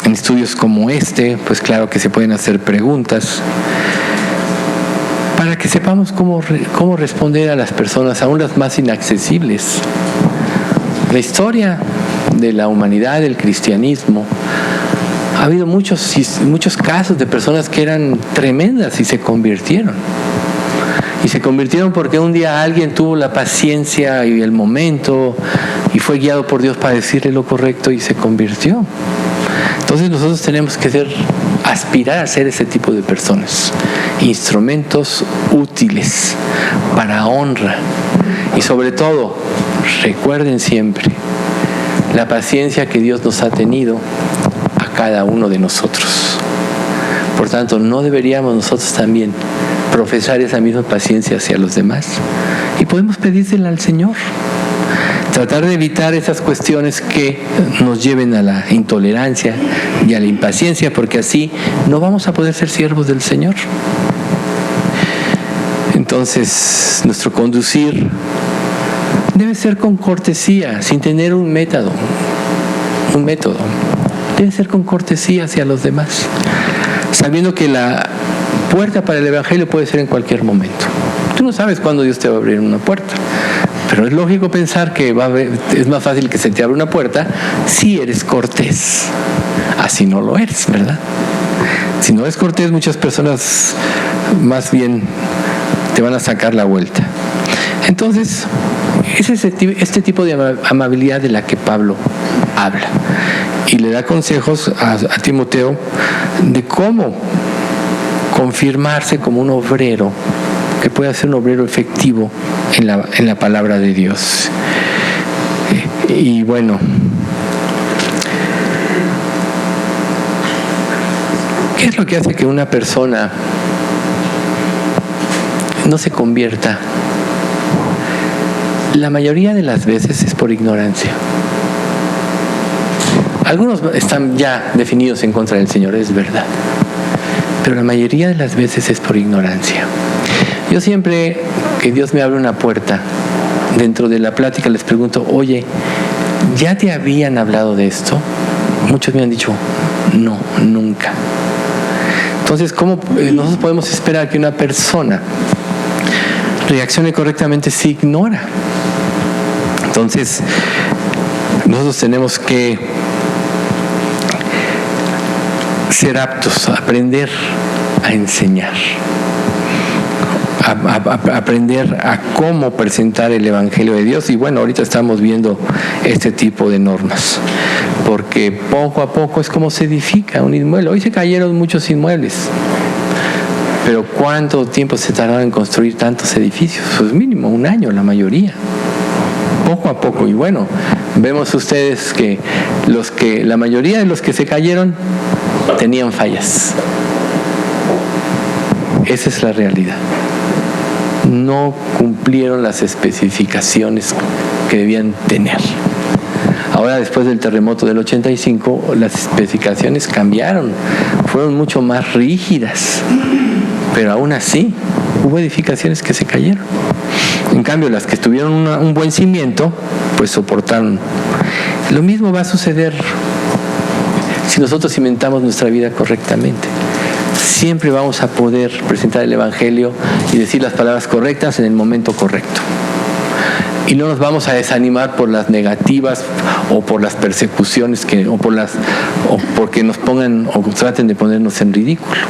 En estudios como este, pues claro que se pueden hacer preguntas para que sepamos cómo responder a las personas, aún las más inaccesibles. La historia de la humanidad, del cristianismo, ha habido muchos casos de personas que eran tremendas y se convirtieron. Y se convirtieron porque un día alguien tuvo la paciencia y el momento y fue guiado por Dios para decirle lo correcto y se convirtió. Entonces nosotros tenemos que aspirar a ser ese tipo de personas, instrumentos útiles para honra. Y sobre todo, recuerden siempre la paciencia que Dios nos ha tenido a cada uno de nosotros. Por tanto, no deberíamos nosotros también profesar esa misma paciencia hacia los demás. Y podemos pedírsela al Señor. Tratar de evitar esas cuestiones que nos lleven a la intolerancia y a la impaciencia, porque así no vamos a poder ser siervos del Señor. Entonces, nuestro conducir debe ser con cortesía, sin tener un método. Debe ser con cortesía hacia los demás, sabiendo que la puerta para el Evangelio puede ser en cualquier momento. Tú no sabes cuándo Dios te va a abrir una puerta, pero es lógico pensar que es más fácil que se te abra una puerta si eres cortés. Así no lo eres, ¿verdad? Si no eres cortés, muchas personas más bien te van a sacar la vuelta. Entonces, es este tipo de amabilidad de la que Pablo habla. Y le da consejos a Timoteo de cómo confirmarse como un obrero, que pueda ser un obrero efectivo en la palabra de Dios. Y bueno, ¿qué es lo que hace que una persona no se convierta? La mayoría de las veces es por ignorancia. Algunos están ya definidos en contra del Señor, es verdad, pero la mayoría de las veces es por ignorancia. Yo siempre que Dios me abre una puerta, dentro de la plática les pregunto: oye, ¿ya te habían hablado de esto? Muchos me han dicho: no, nunca. Entonces, ¿cómo nosotros podemos esperar que una persona reaccione correctamente si ignora? Entonces, nosotros tenemos que ser aptos a aprender a enseñar, a aprender a cómo presentar el Evangelio de Dios. Y bueno, ahorita estamos viendo este tipo de normas, porque poco a poco es como se edifica un inmueble. Hoy se cayeron muchos inmuebles, pero ¿cuánto tiempo se tardaron en construir tantos edificios? Pues mínimo 1 año, la mayoría. Poco a poco. Y bueno, vemos ustedes que la mayoría de los que se cayeron tenían fallas. Esa es la realidad. No cumplieron las especificaciones que debían tener. Ahora, después del terremoto del 85, las especificaciones cambiaron, fueron mucho más rígidas, pero aún así hubo edificaciones que se cayeron. En cambio, las que tuvieron un buen cimiento, pues soportaron. Lo mismo va a suceder si nosotros cimentamos nuestra vida correctamente. Siempre vamos a poder presentar el Evangelio y decir las palabras correctas en el momento correcto. Y no nos vamos a desanimar por las negativas o por las persecuciones o porque nos pongan o traten de ponernos en ridículo.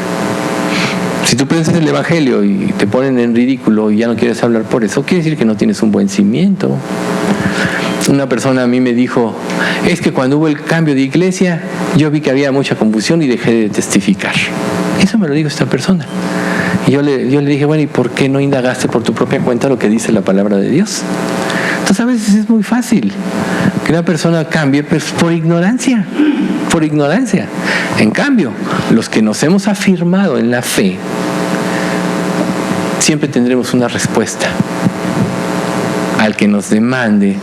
Si tú piensas el Evangelio y te ponen en ridículo y ya no quieres hablar por eso, quiere decir que no tienes un buen cimiento. Una persona a mí me dijo: es que cuando hubo el cambio de iglesia, yo vi que había mucha confusión y dejé de testificar. Eso me lo dijo esta persona. Y yo le dije: bueno, ¿y por qué no indagaste por tu propia cuenta lo que dice la palabra de Dios? Entonces a veces es muy fácil que una persona cambie, pues por ignorancia. En cambio, los que nos hemos afirmado en la fe, siempre tendremos una respuesta al que nos demande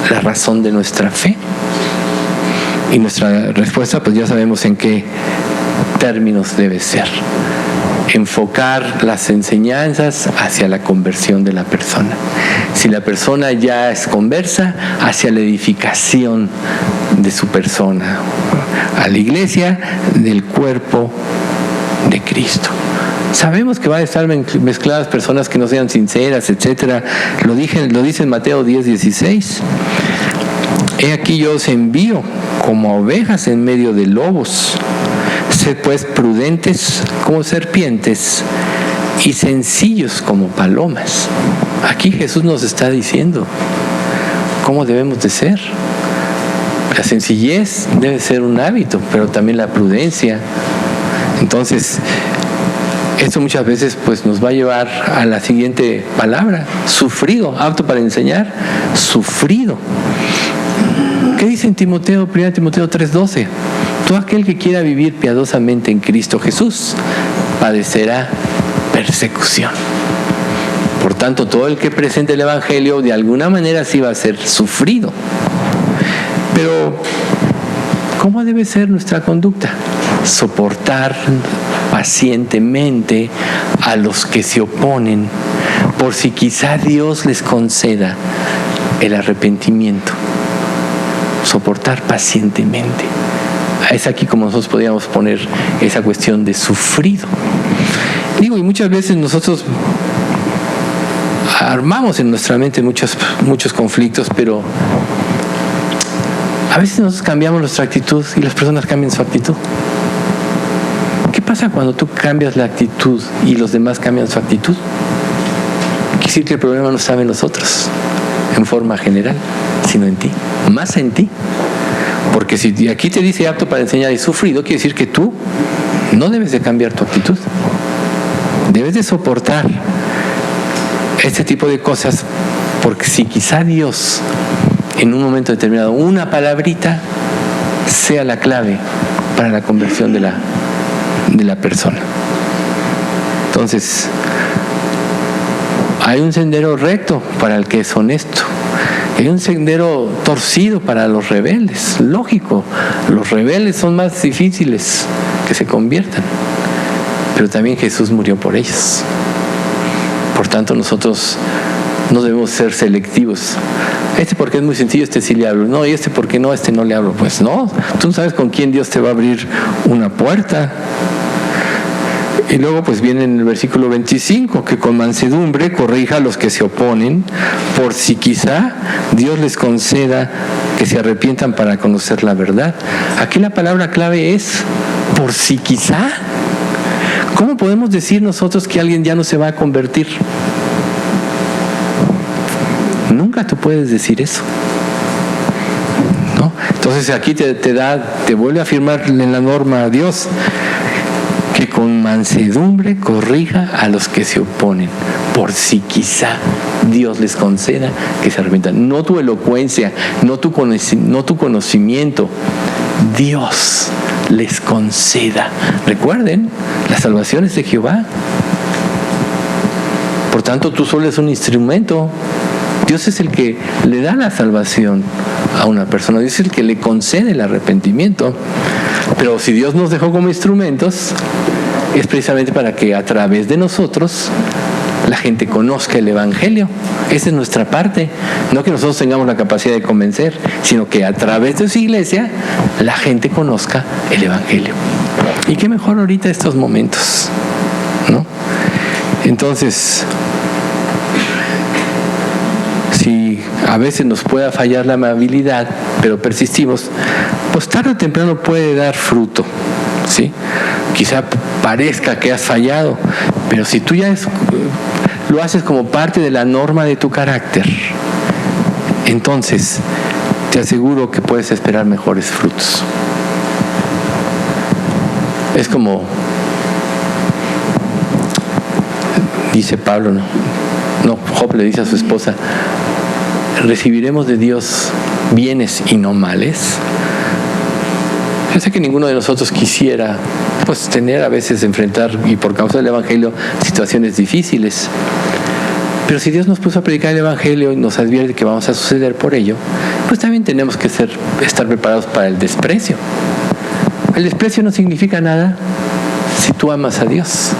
la razón de nuestra fe. Y nuestra respuesta, pues ya sabemos en qué términos debe ser. enfocar las enseñanzas hacia la conversión de la persona. Si la persona ya es conversa, hacia la edificación de su persona, a la iglesia del cuerpo de Cristo. Sabemos que van a estar mezcladas personas que no sean sinceras, etcétera. Lo dice en Mateo 10:16. He aquí yo os envío como ovejas en medio de lobos. Sed pues prudentes como serpientes y sencillos como palomas. Aquí Jesús nos está diciendo cómo debemos de ser. La sencillez debe ser un hábito, pero también la prudencia. Entonces, esto muchas veces pues nos va a llevar a la siguiente palabra: sufrido, apto para enseñar, sufrido. ¿Qué dice en Timoteo, 1 Timoteo 3:12? Todo aquel que quiera vivir piadosamente en Cristo Jesús padecerá persecución. Por tanto, todo el que presente el Evangelio de alguna manera sí va a ser sufrido. Pero, ¿cómo debe ser nuestra conducta? Soportar pacientemente a los que se oponen, por si quizá Dios les conceda el arrepentimiento. Soportar pacientemente. Es aquí como nosotros podríamos poner esa cuestión de sufrido. Digo, y muchas veces nosotros armamos en nuestra mente muchos conflictos, pero a veces nosotros cambiamos nuestra actitud y las personas cambian su actitud. ¿Qué pasa cuando tú cambias la actitud y los demás cambian su actitud? Quiere decir que el problema no está en nosotros, en forma general, sino en ti, más en ti. Porque si aquí te dice apto para enseñar y sufrido, quiere decir que tú no debes de cambiar tu actitud. Debes de soportar este tipo de cosas, porque si quizá Dios en un momento determinado, una palabrita sea la clave para la conversión de la persona. Entonces, hay un sendero recto para el que es honesto. Hay un sendero torcido para los rebeldes. Lógico, los rebeldes son más difíciles que se conviertan. Pero también Jesús murió por ellos. Por tanto, nosotros no debemos ser selectivos. Porque es muy sencillo, sí le hablo. No, y porque no, no le hablo. Pues no, tú no sabes con quién Dios te va a abrir una puerta. Y luego pues viene en el versículo 25, que con mansedumbre corrija a los que se oponen, por si quizá Dios les conceda que se arrepientan para conocer la verdad. Aquí la palabra clave es por si quizá. ¿Cómo podemos decir nosotros que alguien ya no se va a convertir? Nunca tú puedes decir eso, ¿no? Entonces aquí te vuelve a afirmar en la norma a Dios, que con mansedumbre corrija a los que se oponen, por si quizá Dios les conceda que se arrepientan. No tu elocuencia, no tu conocimiento, Dios les conceda. Recuerden, la salvación es de Jehová. Por tanto, tú solo eres un instrumento. Dios es el que le da la salvación a una persona. Dios es el que le concede el arrepentimiento. Pero si Dios nos dejó como instrumentos, es precisamente para que a través de nosotros la gente conozca el Evangelio. Esa es nuestra parte. No que nosotros tengamos la capacidad de convencer, sino que a través de su iglesia la gente conozca el Evangelio. Y qué mejor ahorita estos momentos, ¿no? Entonces, si a veces nos pueda fallar la amabilidad, pero persistimos, pues tarde o temprano puede dar fruto, ¿sí? Quizá parezca que has fallado, pero si tú ya lo haces como parte de la norma de tu carácter, entonces te aseguro que puedes esperar mejores frutos. Es como dice Pablo, Job le dice a su esposa: ¿recibiremos de Dios bienes y no males? Yo sé que ninguno de nosotros quisiera tener a veces enfrentar, y por causa del Evangelio, situaciones difíciles. Pero si Dios nos puso a predicar el Evangelio y nos advierte que vamos a suceder por ello, pues también tenemos que estar preparados para el desprecio. El desprecio no significa nada si tú amas a Dios.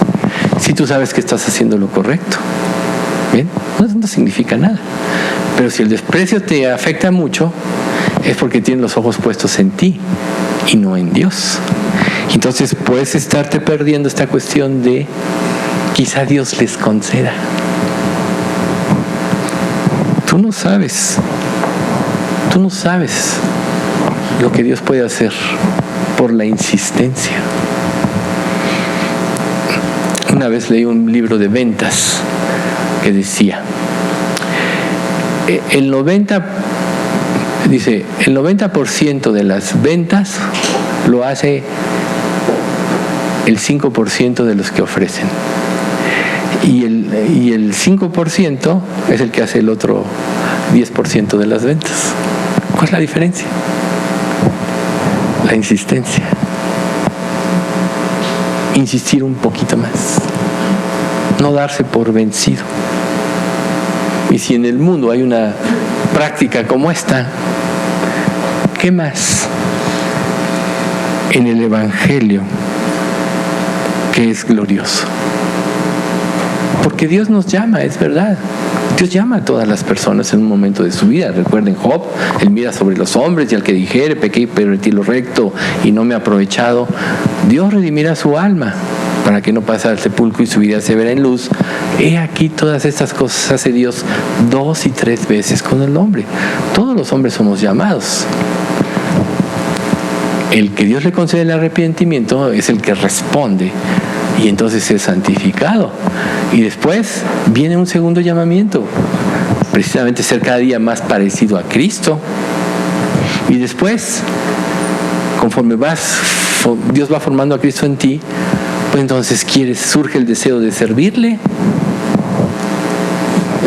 si tú sabes que estás haciendo lo correcto. ¿Bien? No significa nada. Pero si el desprecio te afecta mucho, es porque tienes los ojos puestos en ti y no en Dios. Entonces puedes estarte perdiendo esta cuestión de quizá Dios les conceda. Tú no sabes lo que Dios puede hacer por la insistencia. Una vez leí un libro de ventas que decía, el 90% de las ventas lo hace el 5% de los que ofrecen. Y el 5% es el que hace el otro 10% de las ventas. ¿Cuál es la diferencia? La insistencia. Insistir un poquito más. No darse por vencido. Y si en el mundo hay una práctica como esta, ¿qué más en el Evangelio que es glorioso? Porque Dios nos llama, es verdad. Dios llama a todas las personas en un momento de su vida. Recuerden Job, él mira sobre los hombres y al que dijere, pequé y pervertí lo recto y no me he aprovechado. Dios redimirá su alma para que no pase al sepulcro y su vida se verá en luz. He aquí todas estas cosas hace Dios 2 y 3 veces con el hombre. Todos los hombres somos llamados. El que Dios le concede el arrepentimiento es el que responde y entonces es santificado. Y después viene un segundo llamamiento, precisamente ser cada día más parecido a Cristo. Y después, conforme Dios va formando a Cristo en ti, pues entonces surge el deseo de servirle.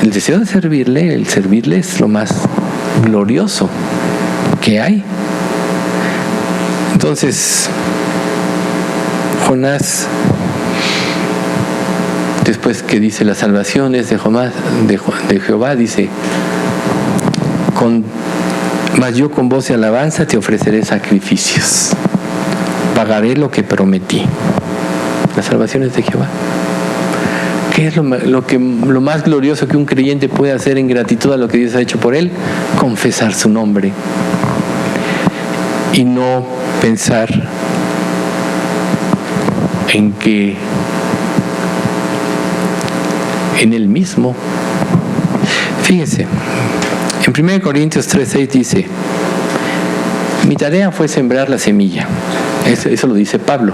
El deseo de servirle, el servirle es lo más glorioso que hay. Entonces, Jonás, después que dice las salvaciones de Jehová, dice, mas yo con voz de alabanza te ofreceré sacrificios, pagaré lo que prometí. Las salvaciones de Jehová. ¿Qué es lo más glorioso que un creyente puede hacer en gratitud a lo que Dios ha hecho por él? Confesar su nombre y no pensar en él mismo. Fíjese, en 1 Corintios 3:6 dice, mi tarea fue sembrar la semilla. Eso lo dice Pablo.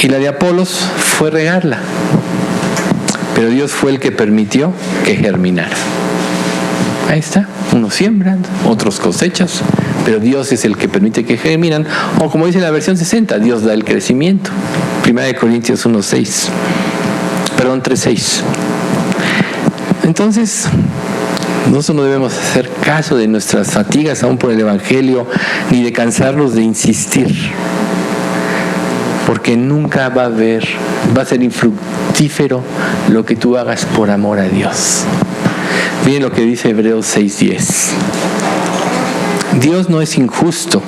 Y la de Apolos fue regarla. Pero Dios fue el que permitió que germinara. Ahí está. Unos siembran, otros cosechas, pero Dios es el que permite que germinan. O como dice la versión 60, Dios da el crecimiento. 1 Corintios 3:6. Entonces, nosotros no debemos hacer caso de nuestras fatigas aún por el Evangelio, ni de cansarnos de insistir, porque nunca va a ser infructífero lo que tú hagas por amor a Dios. Miren lo que dice Hebreos 6:10. Dios no es injusto.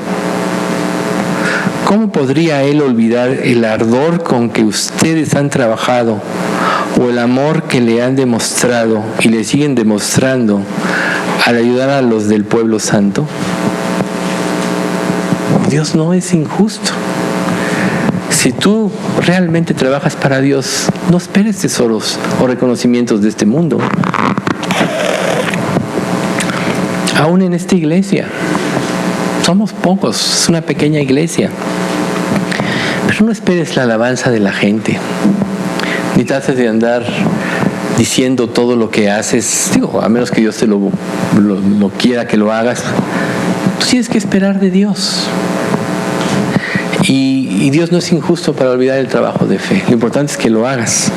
¿Cómo podría Él olvidar el ardor con que ustedes han trabajado o el amor que le han demostrado y le siguen demostrando al ayudar a los del pueblo santo? Dios no es injusto. Si tú realmente trabajas para Dios, no esperes tesoros o reconocimientos de este mundo. Aún en esta iglesia, somos pocos, es una pequeña iglesia. Pero no esperes la alabanza de la gente, ni trates de andar diciendo todo lo que haces, a menos que Dios te lo quiera que lo hagas. Tú tienes que esperar de Dios. Y Dios no es injusto para olvidar el trabajo de fe. Lo importante es que lo hagas.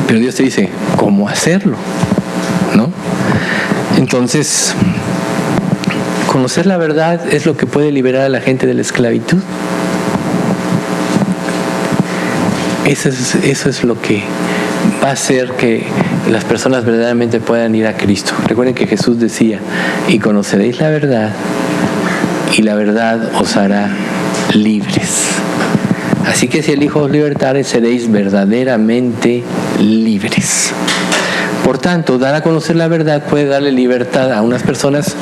Pero Dios te dice cómo hacerlo, ¿no? Entonces, conocer la verdad es lo que puede liberar a la gente de la esclavitud. Eso es lo que va a hacer que las personas verdaderamente puedan ir a Cristo. Recuerden que Jesús decía, y conoceréis la verdad, y la verdad os hará libres. Así Así que si el Hijo os libertare, seréis verdaderamente libres. Por tanto, dar a conocer la verdad puede darle libertad a unas personas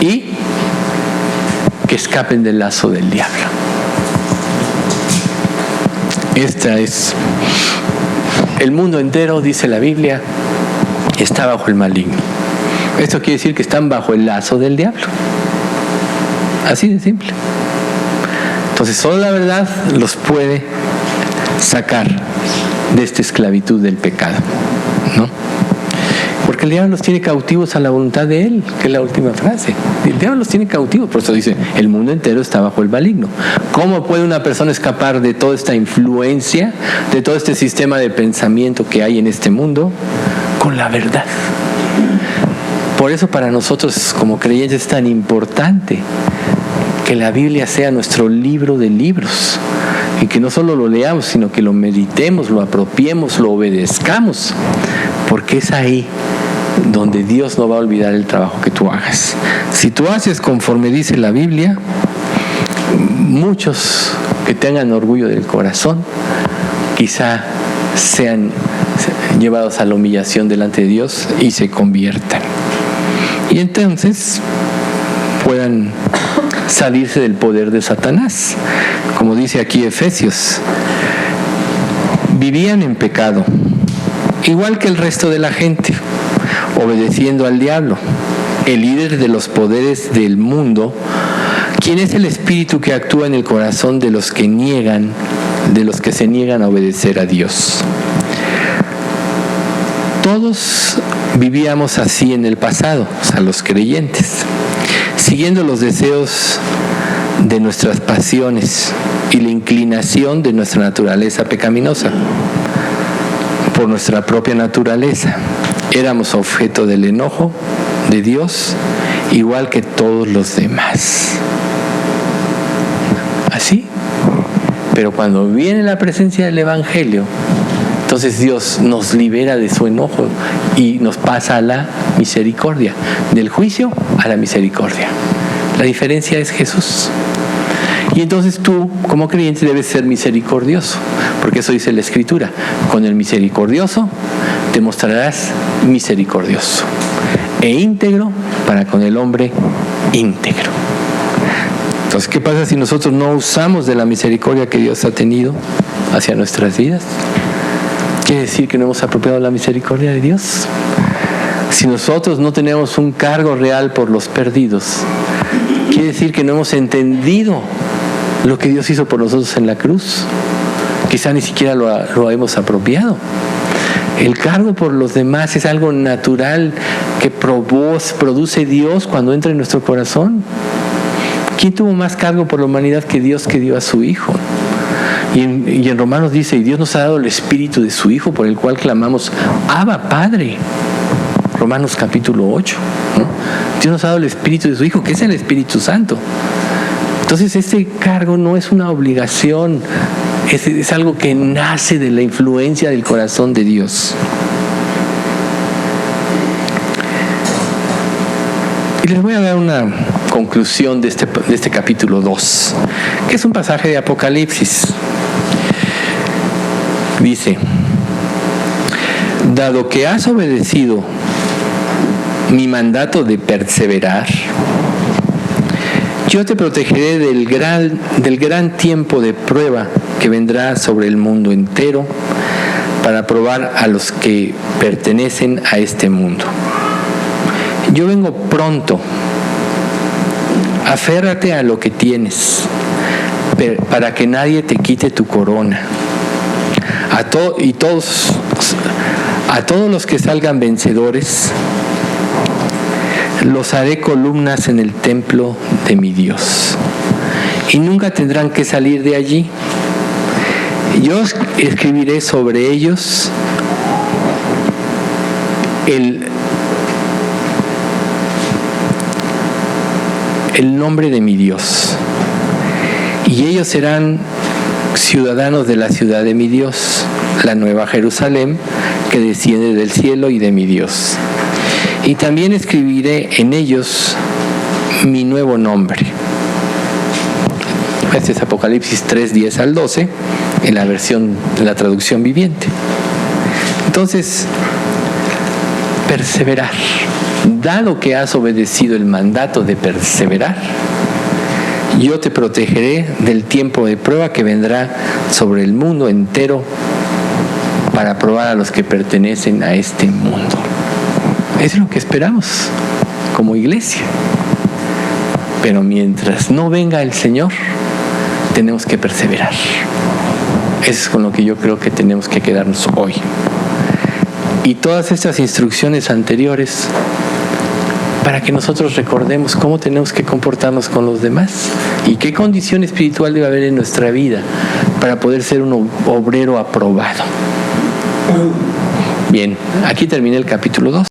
y que escapen del lazo del diablo. El mundo entero, dice la Biblia, está bajo el maligno. Esto quiere decir que están bajo el lazo del diablo. Así de simple. Entonces, solo la verdad los puede sacar de esta esclavitud del pecado, ¿no? Porque el diablo los tiene cautivos a la voluntad de él, que es la última frase. El diablo los tiene cautivos, por eso dice, el mundo entero está bajo el maligno. ¿Cómo puede una persona escapar de toda esta influencia, de todo este sistema de pensamiento que hay en este mundo? Con la verdad. Por eso para nosotros como creyentes es tan importante que la Biblia sea nuestro libro de libros y que no solo lo leamos, sino que lo meditemos, lo apropiemos, lo obedezcamos, porque es ahí donde Dios no va a olvidar el trabajo que tú hagas. Si tú haces conforme dice la Biblia, muchos que tengan orgullo del corazón quizá sean llevados a la humillación delante de Dios y se conviertan. Y entonces puedan salirse del poder de Satanás. Como dice aquí Efesios, vivían en pecado, igual que el resto de la gente, obedeciendo al diablo, el líder de los poderes del mundo, quien es el espíritu que actúa en el corazón de los que se niegan a obedecer a Dios. Todos vivíamos así en el pasado, o sea, los creyentes, siguiendo los deseos de nuestras pasiones y la inclinación de nuestra naturaleza pecaminosa. Por nuestra propia naturaleza, éramos objeto del enojo de Dios, igual que todos los demás. Así. Pero cuando viene la presencia del Evangelio, entonces Dios nos libera de su enojo y nos pasa a la misericordia, del juicio a la misericordia. La diferencia es Jesús. Y entonces tú, como creyente, debes ser misericordioso, porque eso dice la Escritura. Con el misericordioso te mostrarás misericordioso e íntegro para con el hombre íntegro. Entonces, ¿qué pasa si nosotros no usamos de la misericordia que Dios ha tenido hacia nuestras vidas? ¿Quiere decir que no hemos apropiado la misericordia de Dios? Si nosotros no tenemos un cargo real por los perdidos, quiere decir que no hemos entendido lo que Dios hizo por nosotros en la cruz. Quizá ni siquiera lo hemos apropiado. El cargo por los demás es algo natural que produce Dios cuando entra en nuestro corazón. ¿Quién tuvo más cargo por la humanidad que Dios, que dio a su Hijo? Y en Romanos dice, y Dios nos ha dado el Espíritu de su Hijo, por el cual clamamos, Abba, Padre. Romanos capítulo 8, ¿no? Dios nos ha dado el Espíritu de su Hijo, que es el Espíritu Santo. Entonces este cargo no es una obligación, es algo que nace de la influencia del corazón de Dios. Y les voy a dar una conclusión de este capítulo 2, que es un pasaje de Apocalipsis. Dice, dado que has obedecido mi mandato de perseverar, yo te protegeré del gran tiempo de prueba que vendrá sobre el mundo entero para probar a los que pertenecen a este mundo. Yo vengo pronto. Aférrate a lo que tienes, para que nadie te quite tu corona. A todos los que salgan vencedores, los haré columnas en el templo de mi Dios, y nunca tendrán que salir de allí. Yo escribiré sobre ellos el nombre de mi Dios, y ellos serán ciudadanos de la ciudad de mi Dios, la nueva Jerusalén que desciende del cielo y de mi Dios. Y también escribiré en ellos mi nuevo nombre. Este es Apocalipsis 3, 10 al 12. en la traducción viviente. Entonces, perseverar. Dado que has obedecido el mandato de perseverar, yo te protegeré del tiempo de prueba que vendrá sobre el mundo entero para probar a los que pertenecen a este mundo. Es lo que esperamos como iglesia. Pero mientras no venga el Señor, tenemos que perseverar. Eso es con lo que yo creo que tenemos que quedarnos hoy. Y todas estas instrucciones anteriores, para que nosotros recordemos cómo tenemos que comportarnos con los demás y qué condición espiritual debe haber en nuestra vida para poder ser un obrero aprobado. Bien, aquí termina el capítulo 2.